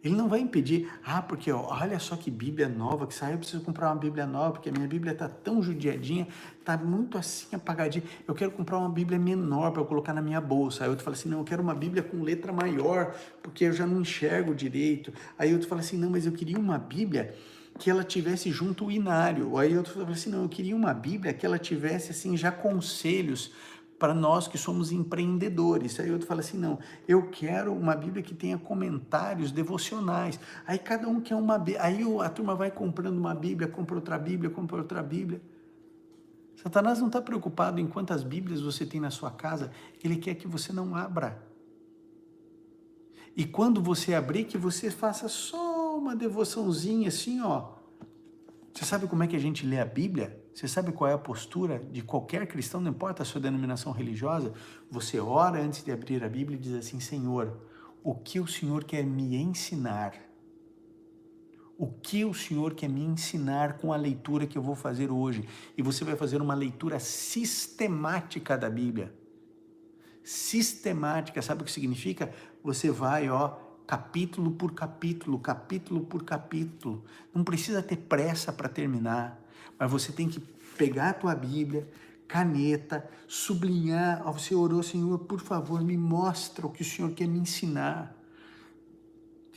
Ele não vai impedir, porque olha só que Bíblia nova que saiu, eu preciso comprar uma Bíblia nova, porque a minha Bíblia está tão judiadinha, está muito assim apagadinha, eu quero comprar uma Bíblia menor para eu colocar na minha bolsa. Aí outro fala assim, não, eu quero uma Bíblia com letra maior, porque eu já não enxergo direito. Aí outro fala assim, não, mas eu queria uma Bíblia que ela tivesse junto o inário. Aí outro fala assim, não, eu queria uma Bíblia que ela tivesse assim já conselhos para nós que somos empreendedores. Aí outro fala assim, não, eu quero uma Bíblia que tenha comentários devocionais. Aí cada um quer uma Bíblia, aí a turma vai comprando uma Bíblia, compra outra Bíblia, compra outra Bíblia. Satanás não está preocupado em quantas Bíblias você tem na sua casa, ele quer que você não abra. E quando você abrir, que você faça só uma devoçãozinha assim, ó. Você sabe como é que a gente lê a Bíblia? Você sabe qual é a postura de qualquer cristão, não importa a sua denominação religiosa? Você ora antes de abrir a Bíblia e diz assim, Senhor, o que o Senhor quer me ensinar? O que o Senhor quer me ensinar com a leitura que eu vou fazer hoje? E você vai fazer uma leitura sistemática da Bíblia. Sistemática, sabe o que significa? Você vai, capítulo por capítulo, capítulo por capítulo. Não precisa ter pressa para terminar, mas você tem que pegar a tua Bíblia, caneta, sublinhar. Você orou, Senhor, por favor, me mostra o que o Senhor quer me ensinar.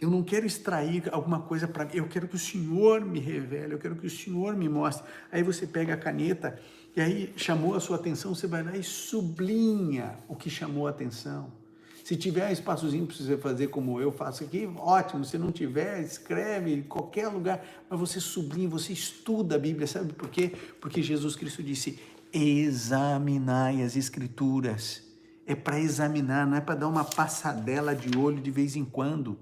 Eu não quero extrair alguma coisa para mim, eu quero que o Senhor me revele, eu quero que o Senhor me mostre. Aí você pega a caneta, e aí chamou a sua atenção, você vai lá e sublinha o que chamou a atenção. Se tiver espaçozinho para você fazer como eu faço aqui, ótimo. Se não tiver, escreve em qualquer lugar, mas você sublinha, você estuda a Bíblia, sabe por quê? Porque Jesus Cristo disse, examinai as Escrituras. É para examinar, não é para dar uma passadela de olho de vez em quando.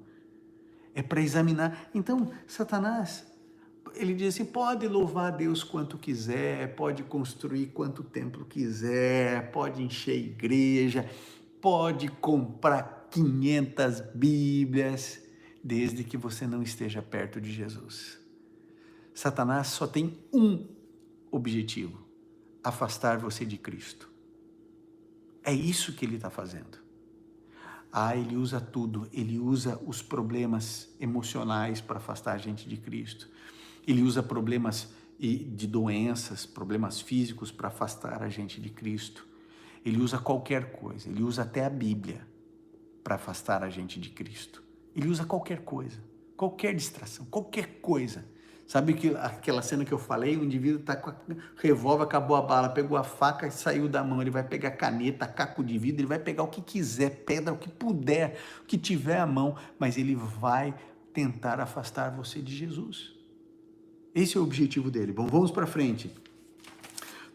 É para examinar. Então, Satanás, ele diz assim, pode louvar a Deus quanto quiser, pode construir quanto templo quiser, pode encher igreja, pode comprar 500 Bíblias, desde que você não esteja perto de Jesus. Satanás só tem um objetivo, afastar você de Cristo. É isso que ele está fazendo. Ele usa tudo, ele usa os problemas emocionais para afastar a gente de Cristo. Ele usa problemas de doenças, problemas físicos para afastar a gente de Cristo. Ele usa qualquer coisa, ele usa até a Bíblia para afastar a gente de Cristo. Ele usa qualquer coisa, qualquer distração, qualquer coisa. Sabe que aquela cena que eu falei, o indivíduo está com o revólver, acabou a bala, pegou a faca e saiu da mão, ele vai pegar caneta, caco de vidro, ele vai pegar o que quiser, pedra, o que puder, o que tiver à mão, mas ele vai tentar afastar você de Jesus. Esse é o objetivo dele. Bom, vamos para frente.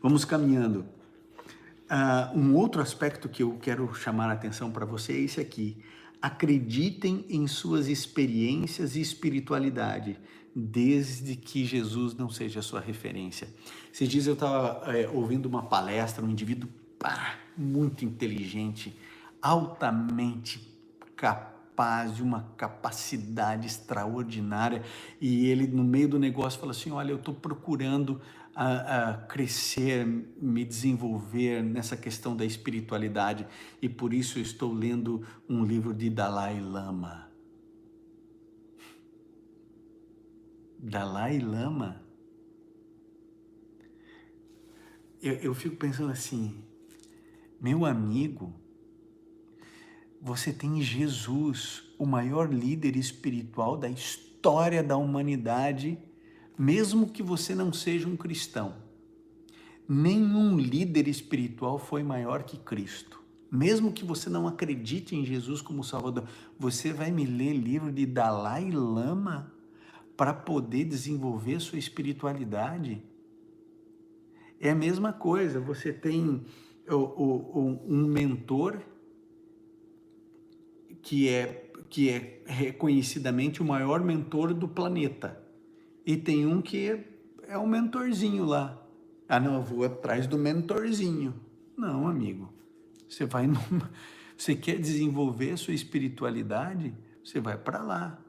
Vamos caminhando. Um outro aspecto que eu quero chamar a atenção para você é esse aqui. Acreditem em suas experiências e espiritualidade, desde que Jesus não seja a sua referência. Esses dias eu estava ouvindo uma palestra, um indivíduo muito inteligente, altamente capaz, de uma capacidade extraordinária, e ele no meio do negócio falou assim, olha, eu estou procurando crescer, me desenvolver nessa questão da espiritualidade, e por isso eu estou lendo um livro de Dalai Lama. Dalai Lama? Eu fico pensando assim, meu amigo, você tem Jesus, o maior líder espiritual da história da humanidade, mesmo que você não seja um cristão. Nenhum líder espiritual foi maior que Cristo. Mesmo que você não acredite em Jesus como Salvador, você vai me ler livro de Dalai Lama para poder desenvolver sua espiritualidade? É a mesma coisa, você tem um mentor que é reconhecidamente o maior mentor do planeta. E tem um que é um mentorzinho lá. Não, eu vou atrás do mentorzinho. Não, amigo. Você quer desenvolver a sua espiritualidade? Você vai para lá.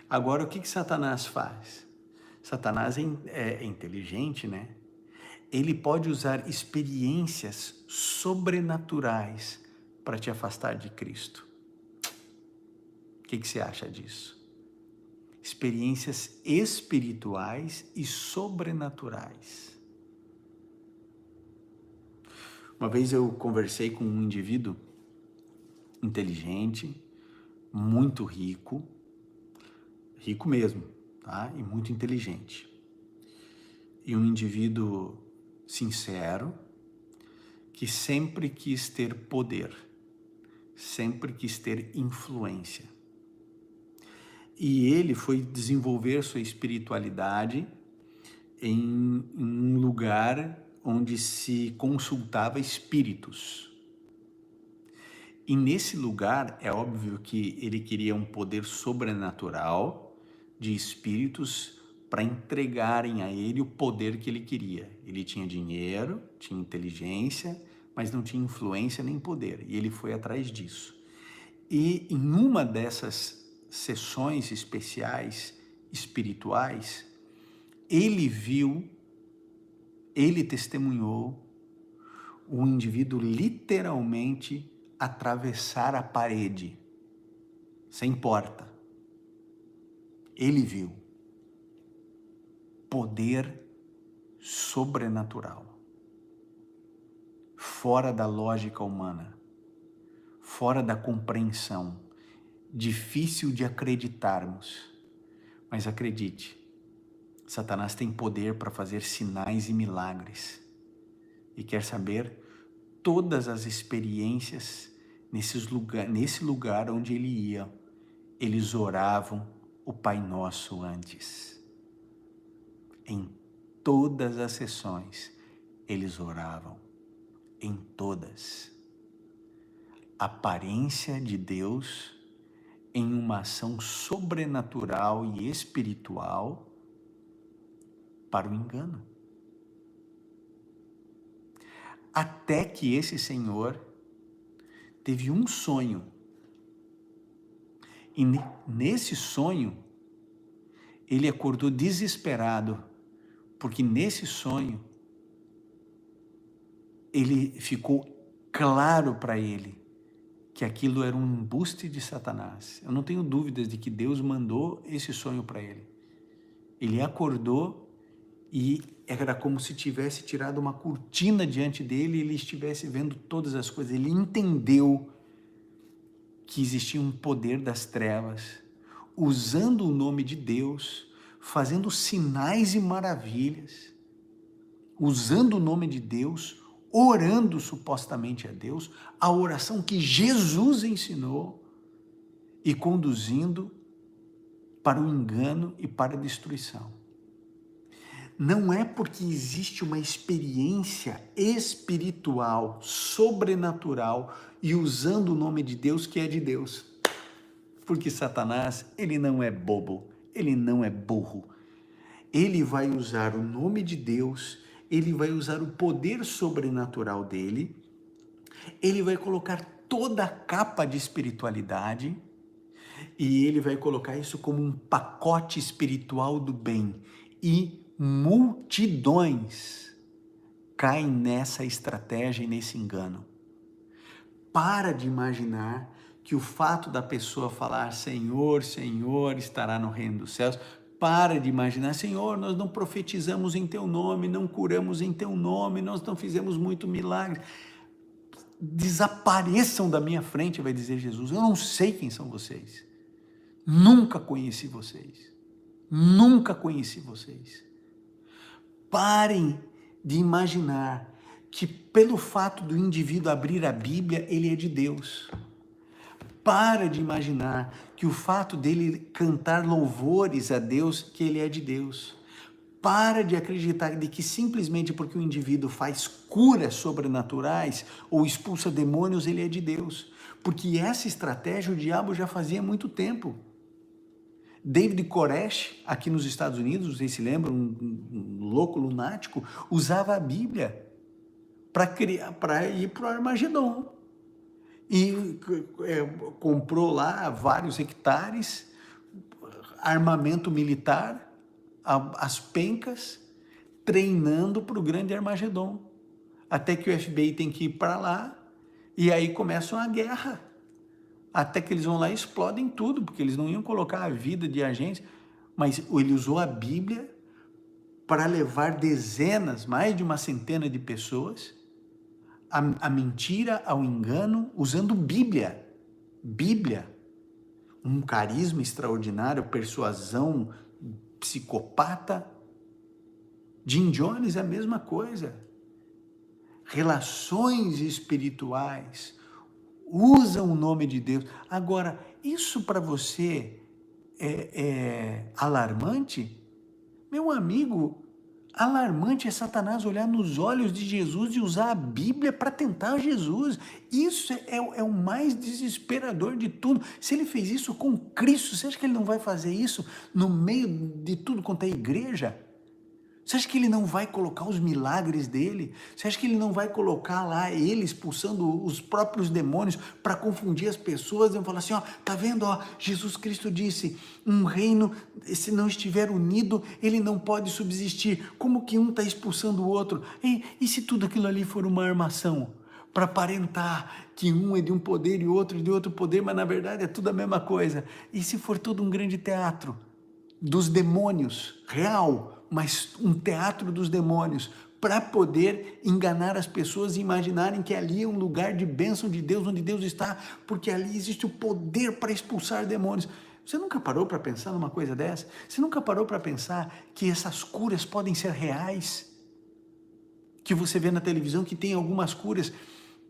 Agora, o que Satanás faz? Satanás é inteligente, né? Ele pode usar experiências sobrenaturais para te afastar de Cristo. O que você acha disso? Experiências espirituais e sobrenaturais. Uma vez eu conversei com um indivíduo inteligente, muito rico mesmo, tá? E muito inteligente. E um indivíduo sincero, que sempre quis ter poder, sempre quis ter influência. E ele foi desenvolver sua espiritualidade em um lugar onde se consultava espíritos. E nesse lugar, é óbvio que ele queria um poder sobrenatural de espíritos para entregarem a ele o poder que ele queria. Ele tinha dinheiro, tinha inteligência, mas não tinha influência nem poder. E ele foi atrás disso. E em uma dessas sessões especiais espirituais, ele viu, ele testemunhou o indivíduo literalmente atravessar a parede, sem porta. Ele viu poder sobrenatural, fora da lógica humana, fora da compreensão, difícil de acreditarmos, mas acredite, Satanás tem poder para fazer sinais e milagres. E quer saber? Todas as experiências nesse lugar onde ele ia, eles oravam o Pai Nosso antes. Em todas as sessões, eles oravam. Em todas. Aparência de Deus em uma ação sobrenatural e espiritual para o engano. Até que esse senhor teve um sonho. E nesse sonho, ele acordou desesperado, porque nesse sonho, ele ficou claro para ele que aquilo era um embuste de Satanás. Eu não tenho dúvidas de que Deus mandou esse sonho para ele. Ele acordou e era como se tivesse tirado uma cortina diante dele e ele estivesse vendo todas as coisas. Ele entendeu que existia um poder das trevas, usando o nome de Deus, fazendo sinais e maravilhas, usando o nome de Deus, orando supostamente a Deus, a oração que Jesus ensinou e conduzindo para o engano e para a destruição. Não é porque existe uma experiência espiritual, sobrenatural e usando o nome de Deus que é de Deus. Porque Satanás, ele não é bobo, ele não é burro. Ele vai usar o nome de Deus, ele vai usar o poder sobrenatural dele, ele vai colocar toda a capa de espiritualidade e ele vai colocar isso como um pacote espiritual do bem. E multidões caem nessa estratégia e nesse engano. Para de imaginar que o fato da pessoa falar Senhor, Senhor, estará no reino dos céus. Para de imaginar, Senhor, nós não profetizamos em Teu nome, não curamos em Teu nome, nós não fizemos muito milagre. Desapareçam da minha frente, vai dizer Jesus. Eu não sei quem são vocês. Nunca conheci vocês. Nunca conheci vocês. Parem de imaginar que pelo fato do indivíduo abrir a Bíblia, ele é de Deus. Para de imaginar que o fato dele cantar louvores a Deus, que ele é de Deus. Para de acreditar de que simplesmente porque o indivíduo faz curas sobrenaturais ou expulsa demônios, ele é de Deus. Porque essa estratégia o diabo já fazia há muito tempo. David Koresh, aqui nos Estados Unidos, vocês se lembram, um louco lunático, usava a Bíblia para ir para o Armagedon. E comprou lá vários hectares, armamento militar, as pencas, treinando para o grande Armagedon. Até que o FBI tem que ir para lá, e aí começa uma guerra. Até que eles vão lá e explodem tudo, porque eles não iam colocar a vida de agentes, mas ele usou a Bíblia para levar dezenas, mais de uma centena de pessoas, a mentira, ao engano, usando Bíblia. Bíblia. Um carisma extraordinário, persuasão, psicopata. Jim Jones é a mesma coisa. Relações espirituais. Usam o nome de Deus. Agora, isso para você é alarmante? Meu amigo, alarmante é Satanás olhar nos olhos de Jesus e usar a Bíblia para tentar Jesus. Isso é o mais desesperador de tudo. Se ele fez isso com Cristo, você acha que ele não vai fazer isso no meio de tudo quanto é igreja? Você acha que ele não vai colocar os milagres dele? Você acha que ele não vai colocar lá ele expulsando os próprios demônios para confundir as pessoas e falar assim, ó, tá vendo, ó, Jesus Cristo disse, um reino, se não estiver unido, ele não pode subsistir. Como que um está expulsando o outro? E se tudo aquilo ali for uma armação? Para aparentar que um é de um poder e o outro de outro poder, mas na verdade é tudo a mesma coisa. E se for todo um grande teatro dos demônios, real, mas um teatro dos demônios, para poder enganar as pessoas e imaginarem que ali é um lugar de bênção de Deus, onde Deus está, porque ali existe o poder para expulsar demônios. Você nunca parou para pensar numa coisa dessa? Você nunca parou para pensar que essas curas podem ser reais? Que você vê na televisão que tem algumas curas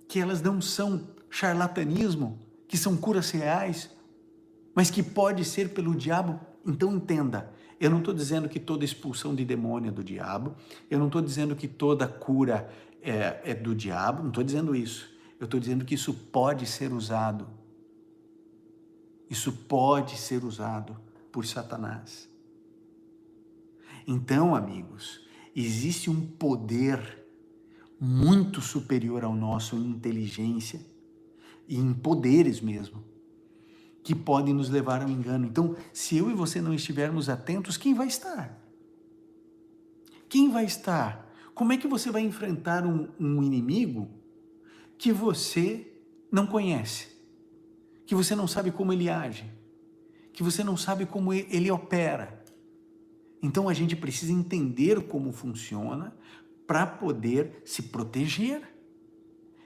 que elas não são charlatanismo, que são curas reais, mas que pode ser pelo diabo. Então entenda, eu não estou dizendo que toda expulsão de demônio é do diabo, eu não estou dizendo que toda cura é do diabo, não estou dizendo isso. Eu estou dizendo que isso pode ser usado. Isso pode ser usado por Satanás. Então, amigos, existe um poder muito superior ao nosso em inteligência e em poderes mesmo, que podem nos levar ao engano. Então, se eu e você não estivermos atentos, quem vai estar? Quem vai estar? Como é que você vai enfrentar um inimigo que você não conhece, que você não sabe como ele age, que você não sabe como ele opera. Então a gente precisa entender como funciona para poder se proteger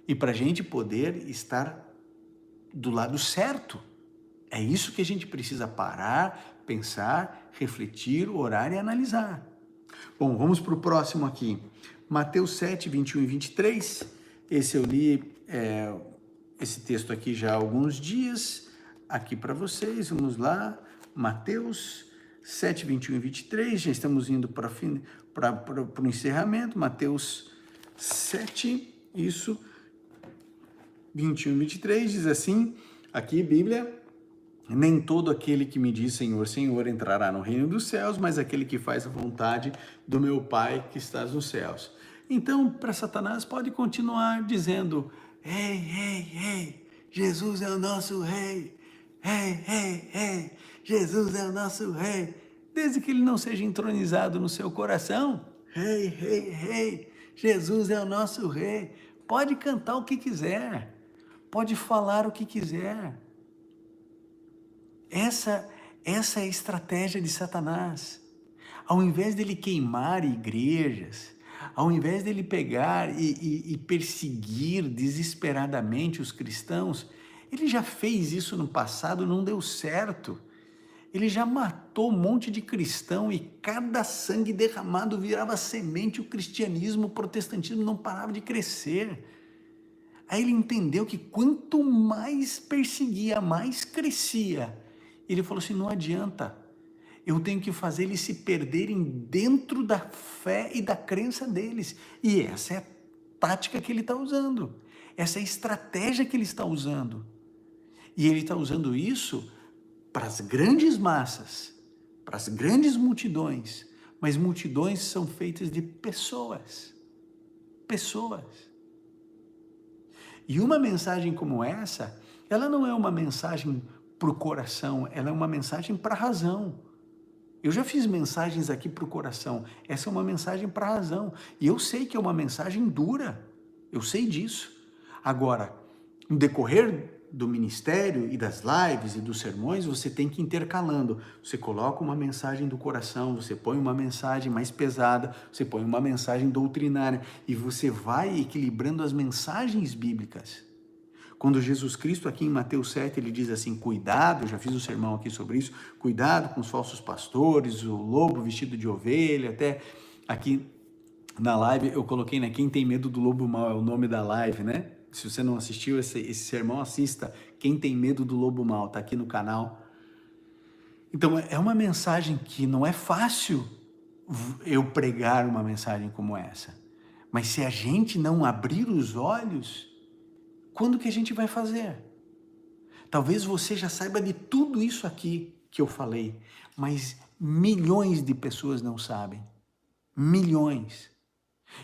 e para a gente poder estar do lado certo. É isso que a gente precisa parar, pensar, refletir, orar e analisar. Bom, vamos para o próximo aqui. Mateus 7, 21 e 23. Esse eu li esse texto aqui já há alguns dias, aqui para vocês. Vamos lá. Mateus 7, 21 e 23. Já estamos indo para o encerramento. Mateus 7, isso, 21 e 23, diz assim, aqui Bíblia: nem todo aquele que me diz Senhor, Senhor entrará no reino dos céus, mas aquele que faz a vontade do meu Pai que estás nos céus. Então, para Satanás pode continuar dizendo: ei, ei, ei, Jesus é o nosso rei, ei, ei, ei, Jesus é o nosso rei, desde que ele não seja entronizado no seu coração. Ei, ei, ei, Jesus é o nosso rei. Pode cantar o que quiser, pode falar o que quiser. Essa é a estratégia de Satanás. Ao invés dele queimar igrejas, ao invés dele pegar e perseguir desesperadamente os cristãos, ele já fez isso no passado, não deu certo. Ele já matou um monte de cristão e cada sangue derramado virava semente, o cristianismo, o protestantismo não parava de crescer. Aí ele entendeu que quanto mais perseguia, mais crescia. Ele falou assim, não adianta, eu tenho que fazer eles se perderem dentro da fé e da crença deles. E essa é a tática que ele está usando, essa é a estratégia que ele está usando. E ele está usando isso para as grandes massas, para as grandes multidões, mas multidões são feitas de pessoas. Pessoas. E uma mensagem como essa, ela não é uma mensagem para o coração, ela é uma mensagem para a razão. Eu já fiz mensagens aqui para o coração, essa é uma mensagem para a razão. E eu sei que é uma mensagem dura, eu sei disso. Agora, no decorrer do ministério e das lives e dos sermões, você tem que ir intercalando. Você coloca uma mensagem do coração, você põe uma mensagem mais pesada, você põe uma mensagem doutrinária e você vai equilibrando as mensagens bíblicas. Quando Jesus Cristo aqui em Mateus 7, ele diz assim, cuidado, eu já fiz um sermão aqui sobre isso, cuidado com os falsos pastores, o lobo vestido de ovelha, até aqui na live eu coloquei, né, quem tem medo do lobo mau é o nome da live, né? Se você não assistiu esse sermão, assista. Quem tem medo do lobo mau, está aqui no canal. Então, é uma mensagem que não é fácil eu pregar uma mensagem como essa. Mas se a gente não abrir os olhos, quando que a gente vai fazer? Talvez você já saiba de tudo isso aqui que eu falei, mas milhões de pessoas não sabem. Milhões.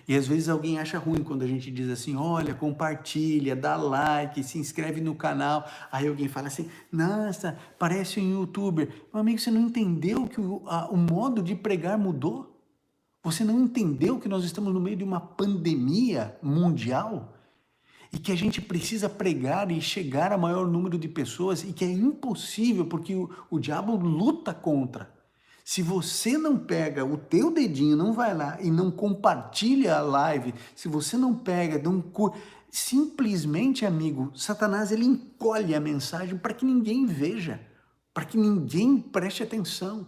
E às vezes alguém acha ruim quando a gente diz assim, olha, compartilha, dá like, se inscreve no canal. Aí alguém fala assim, nossa, parece um youtuber. Meu amigo, você não entendeu que o modo de pregar mudou? Você não entendeu que nós estamos no meio de uma pandemia mundial? E que a gente precisa pregar e chegar a maior número de pessoas e que é impossível porque o diabo luta contra. Se você não pega o teu dedinho, não vai lá e não compartilha a live, se você não pega, simplesmente, amigo, Satanás ele encolhe a mensagem para que ninguém veja, para que ninguém preste atenção.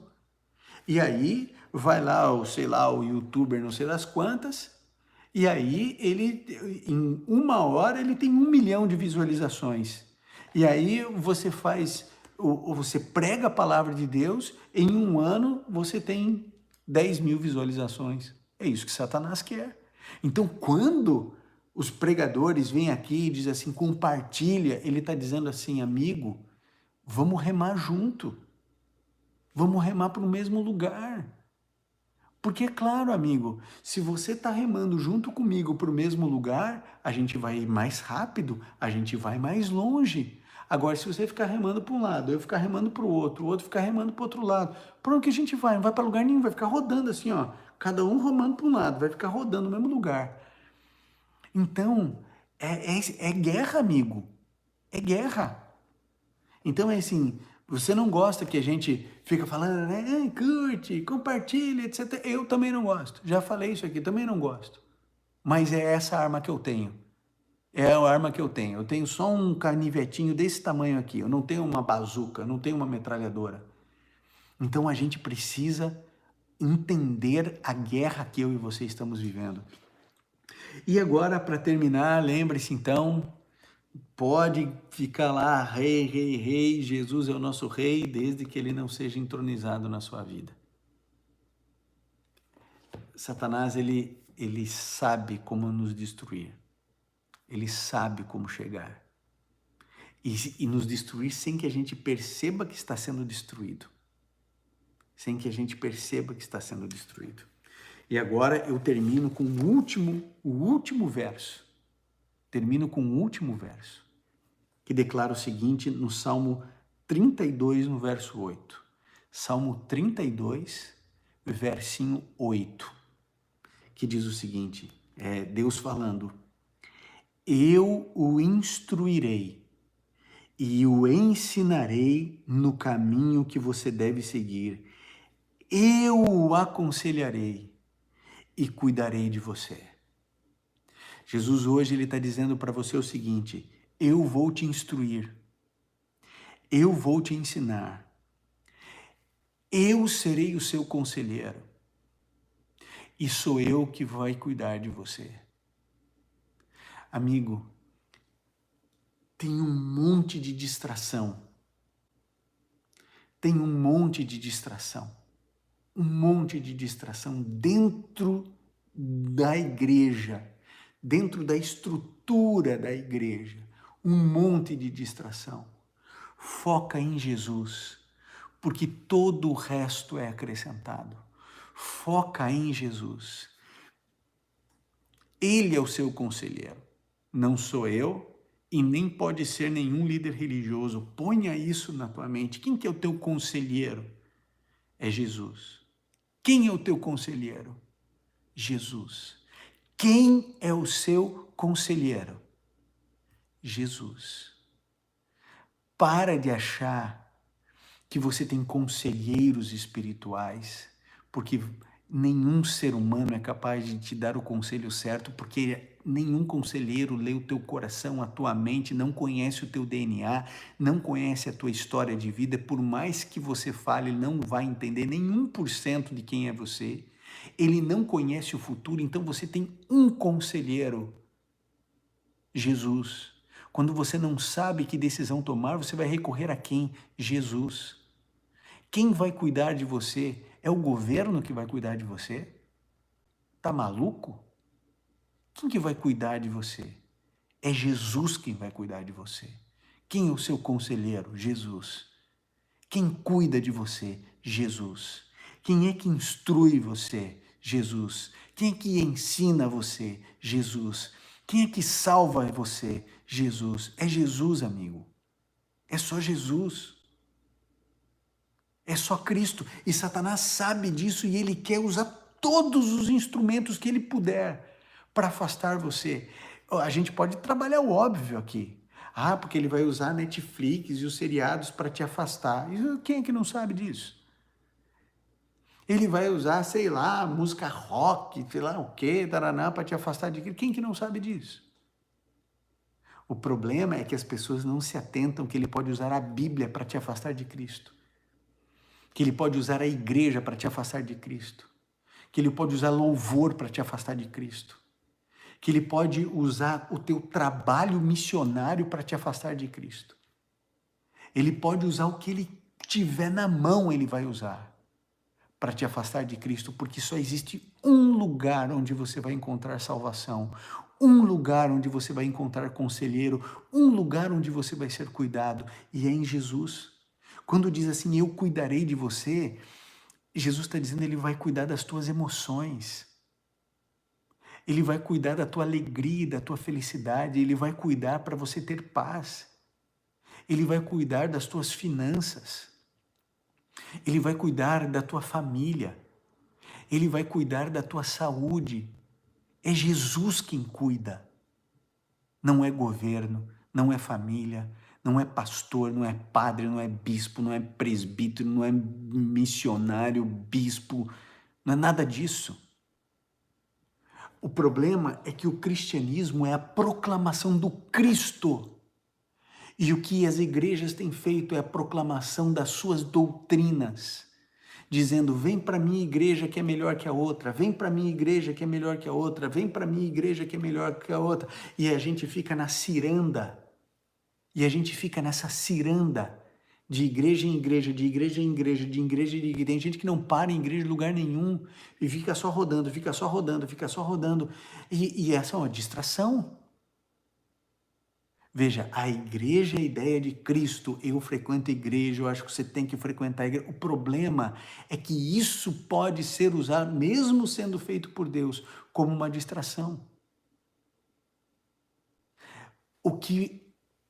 E aí vai lá, o youtuber não sei das quantas, e aí ele, em 1 hora, ele tem 1 milhão de visualizações. E aí você prega a palavra de Deus, em 1 ano você tem 10 mil visualizações. É isso que Satanás quer. Então, quando os pregadores vêm aqui e dizem assim, compartilha, ele está dizendo assim, amigo, vamos remar junto. Vamos remar para o mesmo lugar. Porque, é claro, amigo, se você está remando junto comigo para o mesmo lugar, a gente vai mais rápido, a gente vai mais longe. Agora, se você ficar remando para um lado, eu ficar remando para o outro ficar remando para o outro lado, para onde que a gente vai? Não vai para lugar nenhum, vai ficar rodando assim, ó. Cada um remando para um lado, vai ficar rodando no mesmo lugar. Então, É guerra, amigo. É guerra. Então é assim, você não gosta que a gente fica falando, né? "Ai, curte, compartilha, etc." Eu também não gosto. Já falei isso aqui, também não gosto. Mas é essa arma que eu tenho. É a arma que eu tenho. Eu tenho só um canivetinho desse tamanho aqui. Eu não tenho uma bazuca, eu não tenho uma metralhadora. Então a gente precisa entender a guerra que eu e você estamos vivendo. E agora, para terminar, lembre-se então, pode ficar lá, rei, rei, rei, Jesus é o nosso rei, desde que ele não seja entronizado na sua vida. Satanás, ele sabe como nos destruir. Ele sabe como chegar. E nos destruir sem que a gente perceba que está sendo destruído. Sem que a gente perceba que está sendo destruído. E agora eu termino com o último verso. Termino com o último verso, que declara o seguinte no Salmo 32, no verso 8. Salmo 32, versinho 8, que diz o seguinte, Deus falando, eu o instruirei e o ensinarei no caminho que você deve seguir. Eu o aconselharei e cuidarei de você. Jesus hoje ele está dizendo para você o seguinte, eu vou te instruir, eu vou te ensinar, eu serei o seu conselheiro e sou eu que vai cuidar de você. Amigo, tem um monte de distração, tem um monte de distração, um monte de distração dentro da igreja, dentro da estrutura da igreja, um monte de distração. Foca em Jesus, porque todo o resto é acrescentado. Foca em Jesus. Ele é o seu conselheiro, não sou eu e nem pode ser nenhum líder religioso. Ponha isso na tua mente. Quem que é o teu conselheiro? É Jesus. Quem é o teu conselheiro? Jesus. Quem é o seu conselheiro? Jesus. Para de achar que você tem conselheiros espirituais, porque nenhum ser humano é capaz de te dar o conselho certo, porque nenhum conselheiro lê o teu coração, a tua mente, não conhece o teu DNA, não conhece a tua história de vida, por mais que você fale, ele não vai entender nem 1% de quem é você, ele não conhece o futuro, então você tem um conselheiro, Jesus. Quando você não sabe que decisão tomar, você vai recorrer a quem? Jesus. Quem vai cuidar de você? É o governo que vai cuidar de você? Tá maluco? Quem que vai cuidar de você? É Jesus quem vai cuidar de você. Quem é o seu conselheiro? Jesus. Quem cuida de você? Jesus. Quem é que instrui você? Jesus. Quem é que ensina você? Jesus. Quem é que salva você? Jesus. É Jesus, amigo. É só Jesus. É só Cristo. E Satanás sabe disso e ele quer usar todos os instrumentos que ele puder para afastar você. A gente pode trabalhar o óbvio aqui. Ah, porque ele vai usar a Netflix e os seriados para te afastar. E quem é que não sabe disso? Ele vai usar, sei lá, música rock, sei lá o quê, taraná, para te afastar de Cristo. Quem que não sabe disso? O problema é que as pessoas não se atentam que ele pode usar a Bíblia para te afastar de Cristo. Que ele pode usar a igreja para te afastar de Cristo, que ele pode usar louvor para te afastar de Cristo, que ele pode usar o teu trabalho missionário para te afastar de Cristo. Ele pode usar o que ele tiver na mão, ele vai usar para te afastar de Cristo, porque só existe um lugar onde você vai encontrar salvação, um lugar onde você vai encontrar conselheiro, um lugar onde você vai ser cuidado, e é em Jesus. Quando diz assim, eu cuidarei de você, Jesus está dizendo, ele vai cuidar das tuas emoções. Ele vai cuidar da tua alegria, da tua felicidade. Ele vai cuidar para você ter paz. Ele vai cuidar das tuas finanças. Ele vai cuidar da tua família. Ele vai cuidar da tua saúde. É Jesus quem cuida. não é governo, não é família, não é pastor, não é padre, não é bispo, não é presbítero, não é missionário, bispo, não é nada disso. O problema é que o cristianismo é a proclamação do Cristo. E o que as igrejas têm feito é a proclamação das suas doutrinas, dizendo: vem para a minha igreja que é melhor que a outra, vem para a minha igreja que é melhor que a outra, vem para a minha igreja que é melhor que a outra. E a gente fica na ciranda, e a gente fica nessa ciranda de igreja em igreja, de igreja em igreja, de igreja em igreja. Tem gente que não para em igreja em lugar nenhum e fica só rodando, fica só rodando, fica só rodando. E essa é uma distração. Veja, a igreja é a ideia de Cristo. Eu frequento a igreja, eu acho que você tem que frequentar a igreja. O problema é que isso pode ser usado, mesmo sendo feito por Deus, como uma distração. O que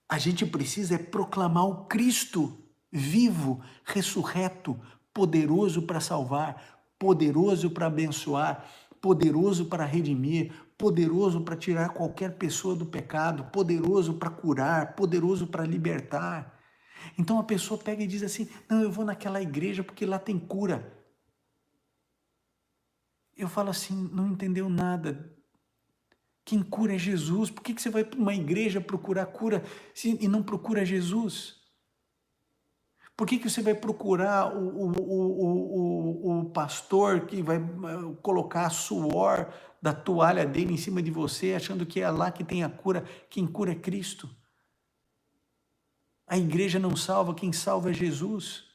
a gente precisa é proclamar o Cristo vivo, ressurreto, poderoso para salvar, poderoso para abençoar, poderoso para redimir, poderoso para tirar qualquer pessoa do pecado, poderoso para curar, poderoso para libertar. Então a pessoa pega e diz assim: não, eu vou naquela igreja porque lá tem cura. Eu falo assim: não entendeu nada. Quem cura é Jesus. Por que você vai para uma igreja procurar cura e não procura Jesus? Por que você vai procurar o pastor que vai colocar suor da toalha dele em cima de você, achando que é lá que tem a cura? Quem cura é Cristo. A igreja não salva, quem salva é Jesus.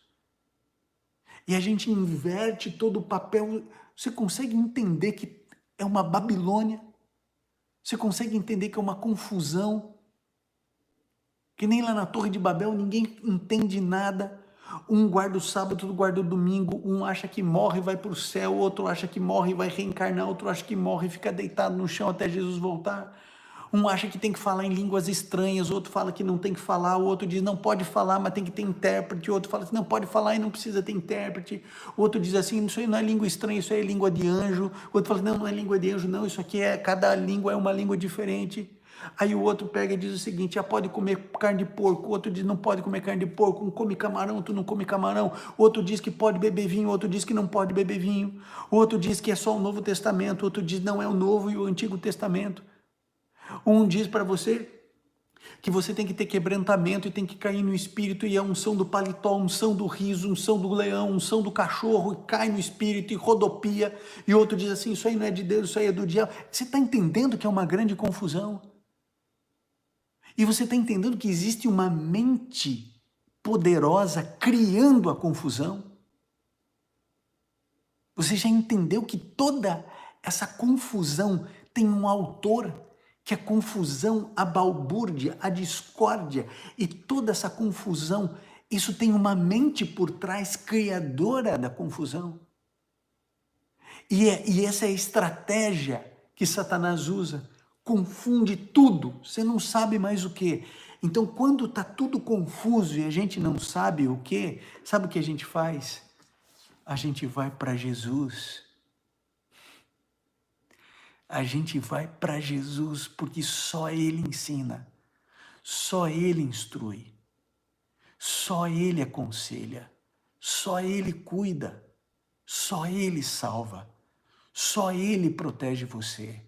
E a gente inverte todo o papel. Você consegue entender que é uma Babilônia? Você consegue entender que é uma confusão? Que nem lá na Torre de Babel ninguém entende nada. Um guarda o sábado, outro guarda o domingo. Um acha que morre e vai para o céu, outro acha que morre e vai reencarnar, outro acha que morre e fica deitado no chão até Jesus voltar. Um acha que tem que falar em línguas estranhas, outro fala que não tem que falar, o outro diz não pode falar, mas tem que ter intérprete, o outro fala que não pode falar e não precisa ter intérprete, o outro diz assim, isso aí não é língua estranha, isso aí é língua de anjo, o outro fala, não, não é língua de anjo, não, isso aqui é, cada língua é uma língua diferente. Aí o outro pega e diz o seguinte: já pode comer carne de porco. O outro diz não pode comer carne de porco. Um come camarão, outro não come camarão. O outro diz que pode beber vinho, o outro diz que não pode beber vinho. O outro diz que é só o Novo Testamento, o outro diz não, é o Novo e o Antigo Testamento. Um diz para você que você tem que ter quebrantamento e tem que cair no espírito, e a unção do paletó, unção do riso, unção do leão, unção do cachorro, e cai no espírito e rodopia. E outro diz assim: isso aí não é de Deus, isso aí é do diabo. Você está entendendo que é uma grande confusão? E você está entendendo que existe uma mente poderosa criando a confusão? Você já entendeu que toda essa confusão tem um autor, que a confusão, a balbúrdia, a discórdia, e toda essa confusão, isso tem uma mente por trás criadora da confusão. E essa é a estratégia que Satanás usa. Confunde tudo, você não sabe mais o que. Então, quando está tudo confuso e a gente não sabe o que, sabe o que a gente faz? A gente vai para Jesus. A gente vai para Jesus porque só Ele ensina, só Ele instrui, só Ele aconselha, só Ele cuida, só Ele salva, só Ele protege você.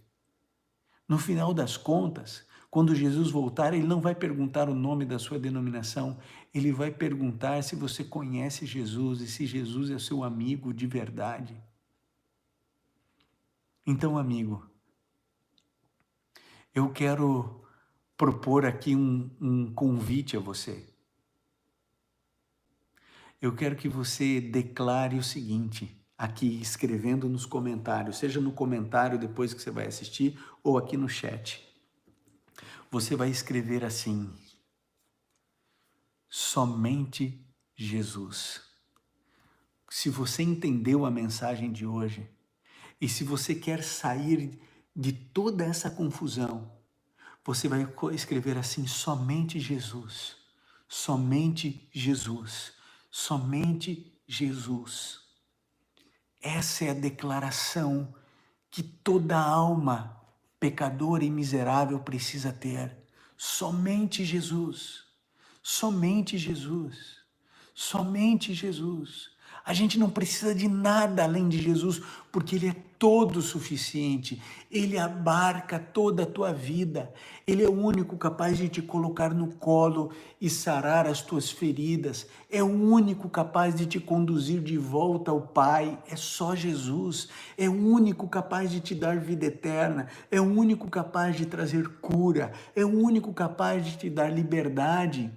No final das contas, quando Jesus voltar, Ele não vai perguntar o nome da sua denominação, Ele vai perguntar se você conhece Jesus e se Jesus é seu amigo de verdade. Então, amigo, eu quero propor aqui um convite a você. Eu quero que você declare o seguinte, aqui escrevendo nos comentários, seja no comentário depois que você vai assistir ou aqui no chat. Você vai escrever assim: somente Jesus. Se você entendeu a mensagem de hoje e se você quer sair de toda essa confusão, você vai escrever assim: somente Jesus, somente Jesus, somente Jesus. Essa é a declaração que toda alma pecadora e miserável precisa ter. Somente Jesus. Somente Jesus. Somente Jesus. A gente não precisa de nada além de Jesus, porque Ele é todo suficiente. Ele abarca toda a tua vida. Ele é o único capaz de te colocar no colo e sarar as tuas feridas. É o único capaz de te conduzir de volta ao Pai. É só Jesus. É o único capaz de te dar vida eterna. É o único capaz de trazer cura. É o único capaz de te dar liberdade.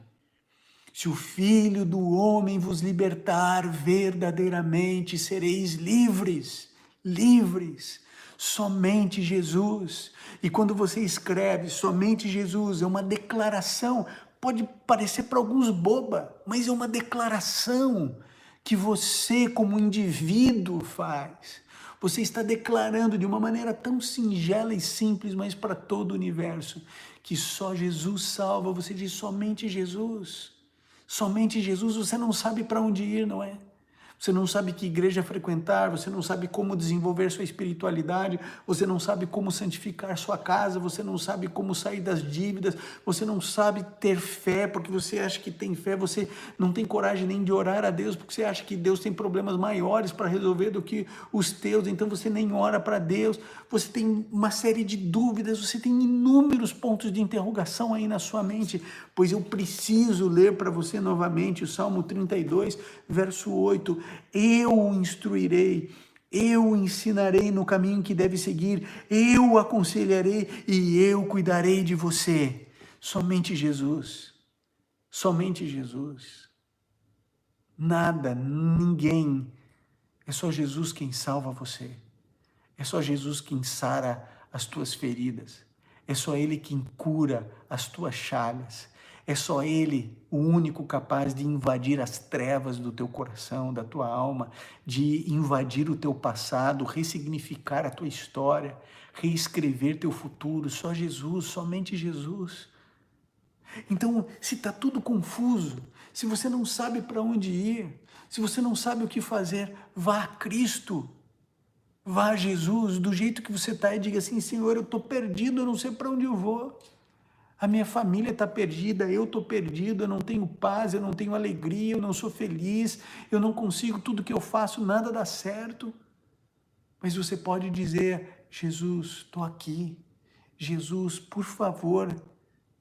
Se o Filho do Homem vos libertar, verdadeiramente sereis livres, livres. Somente Jesus. E quando você escreve somente Jesus, é uma declaração, pode parecer para alguns boba, mas é uma declaração que você, como indivíduo, faz. Você está declarando de uma maneira tão singela e simples, mas para todo o universo, que só Jesus salva. Você diz somente Jesus. Somente Jesus. Você não sabe para onde ir, não é? Você não sabe que igreja frequentar, você não sabe como desenvolver sua espiritualidade, você não sabe como santificar sua casa, você não sabe como sair das dívidas, você não sabe ter fé, porque você acha que tem fé, você não tem coragem nem de orar a Deus, porque você acha que Deus tem problemas maiores para resolver do que os teus, então você nem ora para Deus, você tem uma série de dúvidas, você tem inúmeros pontos de interrogação aí na sua mente, pois eu preciso ler para você novamente o Salmo 32, verso 8, eu o instruirei, eu o ensinarei no caminho que deve seguir, eu o aconselharei e eu cuidarei de você. Somente Jesus, somente Jesus. Nada, ninguém, é só Jesus quem salva você. É só Jesus quem sara as tuas feridas. É só Ele quem cura as tuas chagas. É só Ele o único capaz de invadir as trevas do teu coração, da tua alma, de invadir o teu passado, ressignificar a tua história, reescrever teu futuro. Só Jesus, somente Jesus. Então, se está tudo confuso, se você não sabe para onde ir, se você não sabe o que fazer, vá a Cristo. Vá a Jesus do jeito que você está e diga assim, Senhor, eu estou perdido, eu não sei para onde eu vou. A minha família está perdida, eu estou perdido, eu não tenho paz, eu não tenho alegria, eu não sou feliz, eu não consigo, tudo que eu faço, nada dá certo. Mas você pode dizer, Jesus, estou aqui. Jesus, por favor,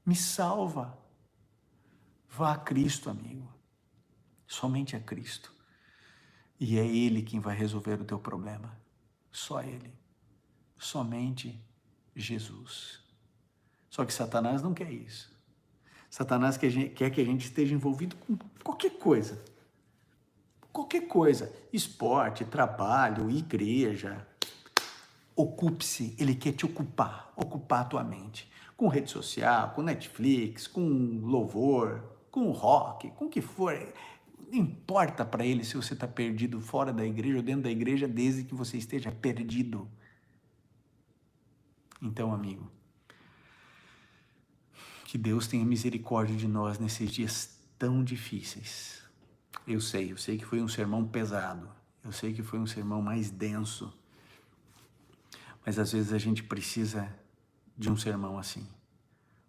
me salva. Vá a Cristo, amigo. Somente a Cristo. E é Ele quem vai resolver o teu problema. Só Ele. Somente Jesus. Só que Satanás não quer isso. Satanás quer que a gente esteja envolvido com qualquer coisa. Qualquer coisa. Esporte, trabalho, igreja. Ocupe-se. Ele quer te ocupar. Ocupar a tua mente. Com rede social, com Netflix, com louvor, com rock, com o que for. Não importa para ele se você está perdido fora da igreja ou dentro da igreja, desde que você esteja perdido. Então, amigo, que Deus tenha misericórdia de nós nesses dias tão difíceis. Eu sei que foi um sermão pesado, eu sei que foi um sermão mais denso, mas às vezes a gente precisa de um sermão assim,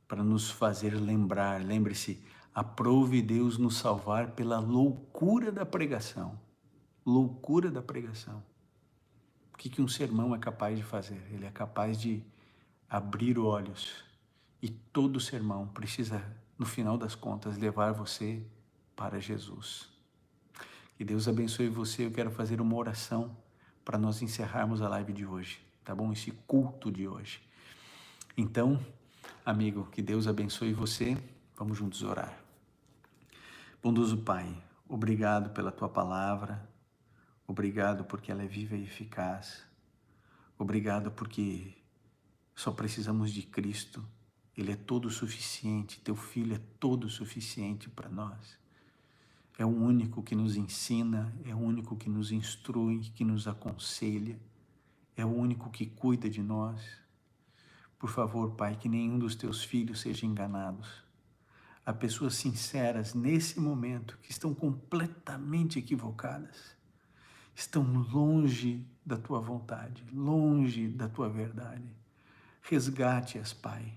para nos fazer lembrar, lembre-se, aprove Deus nos salvar pela loucura da pregação. Loucura da pregação. O que um sermão é capaz de fazer? Ele é capaz de abrir olhos. E todo sermão precisa, no final das contas, levar você para Jesus. Que Deus abençoe você. Eu quero fazer uma oração para nós encerrarmos a live de hoje, tá bom? Esse culto de hoje. Então, amigo, que Deus abençoe você. Vamos juntos orar. Bondoso Pai, obrigado pela Tua palavra. Obrigado porque ela é viva e eficaz. Obrigado porque só precisamos de Cristo. Ele é todo suficiente, Teu Filho é todo suficiente para nós. É o único que nos ensina, é o único que nos instrui, que nos aconselha, é o único que cuida de nós. Por favor, Pai, que nenhum dos Teus filhos seja enganados. Há pessoas sinceras nesse momento que estão completamente equivocadas, estão longe da Tua vontade, longe da Tua verdade. Resgate-as, Pai.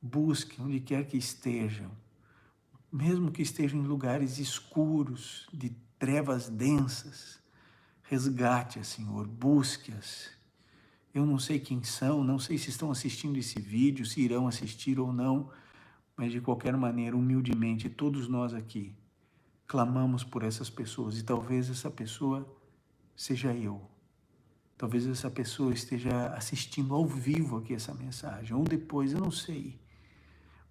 Busque onde quer que estejam, mesmo que estejam em lugares escuros, de trevas densas. Resgate-as, Senhor, busque-as. Eu não sei quem são, não sei se estão assistindo esse vídeo, se irão assistir ou não, mas de qualquer maneira, humildemente, todos nós aqui clamamos por essas pessoas, e talvez essa pessoa seja eu. Talvez essa pessoa esteja assistindo ao vivo aqui essa mensagem, ou depois, eu não sei.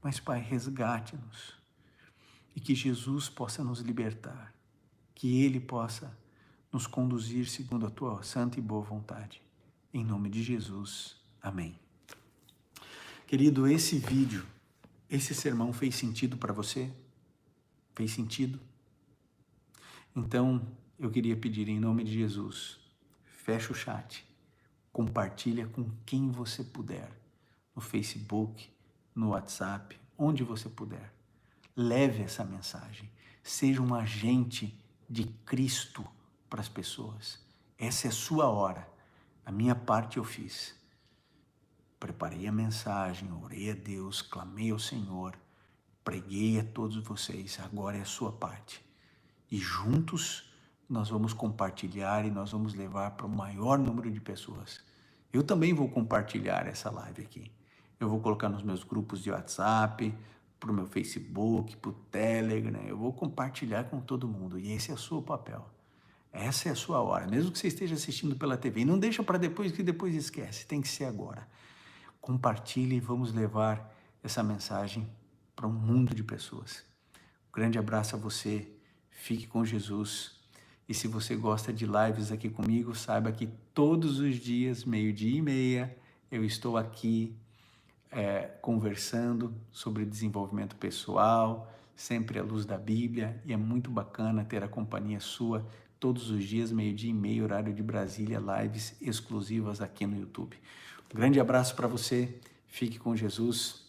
Mas, Pai, resgate-nos e que Jesus possa nos libertar, que Ele possa nos conduzir segundo a Tua santa e boa vontade. Em nome de Jesus. Amém. Querido, esse vídeo, esse sermão fez sentido para você? Fez sentido? Então, eu queria pedir em nome de Jesus, fecha o chat, compartilha com quem você puder, no Facebook, no WhatsApp, onde você puder. Leve essa mensagem, seja um agente de Cristo para as pessoas. Essa é a sua hora. A minha parte eu fiz. Preparei a mensagem, orei a Deus, clamei ao Senhor, preguei a todos vocês. Agora é a sua parte. E juntos nós vamos compartilhar e nós vamos levar para o maior número de pessoas. Eu também vou compartilhar essa live aqui. Eu vou colocar nos meus grupos de WhatsApp, para o meu Facebook, para o Telegram. Eu vou compartilhar com todo mundo. E esse é o seu papel. Essa é a sua hora. Mesmo que você esteja assistindo pela TV. E não deixa para depois, que depois esquece. Tem que ser agora. Compartilhe e vamos levar essa mensagem para um mundo de pessoas. Um grande abraço a você. Fique com Jesus. E se você gosta de lives aqui comigo, saiba que todos os dias, 12:30, eu estou aqui conversando sobre desenvolvimento pessoal, sempre à luz da Bíblia, e é muito bacana ter a companhia sua todos os dias, 12:30, horário de Brasília, lives exclusivas aqui no YouTube. Um grande abraço para você, fique com Jesus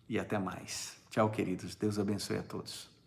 e até mais. Tchau, queridos. Deus abençoe a todos.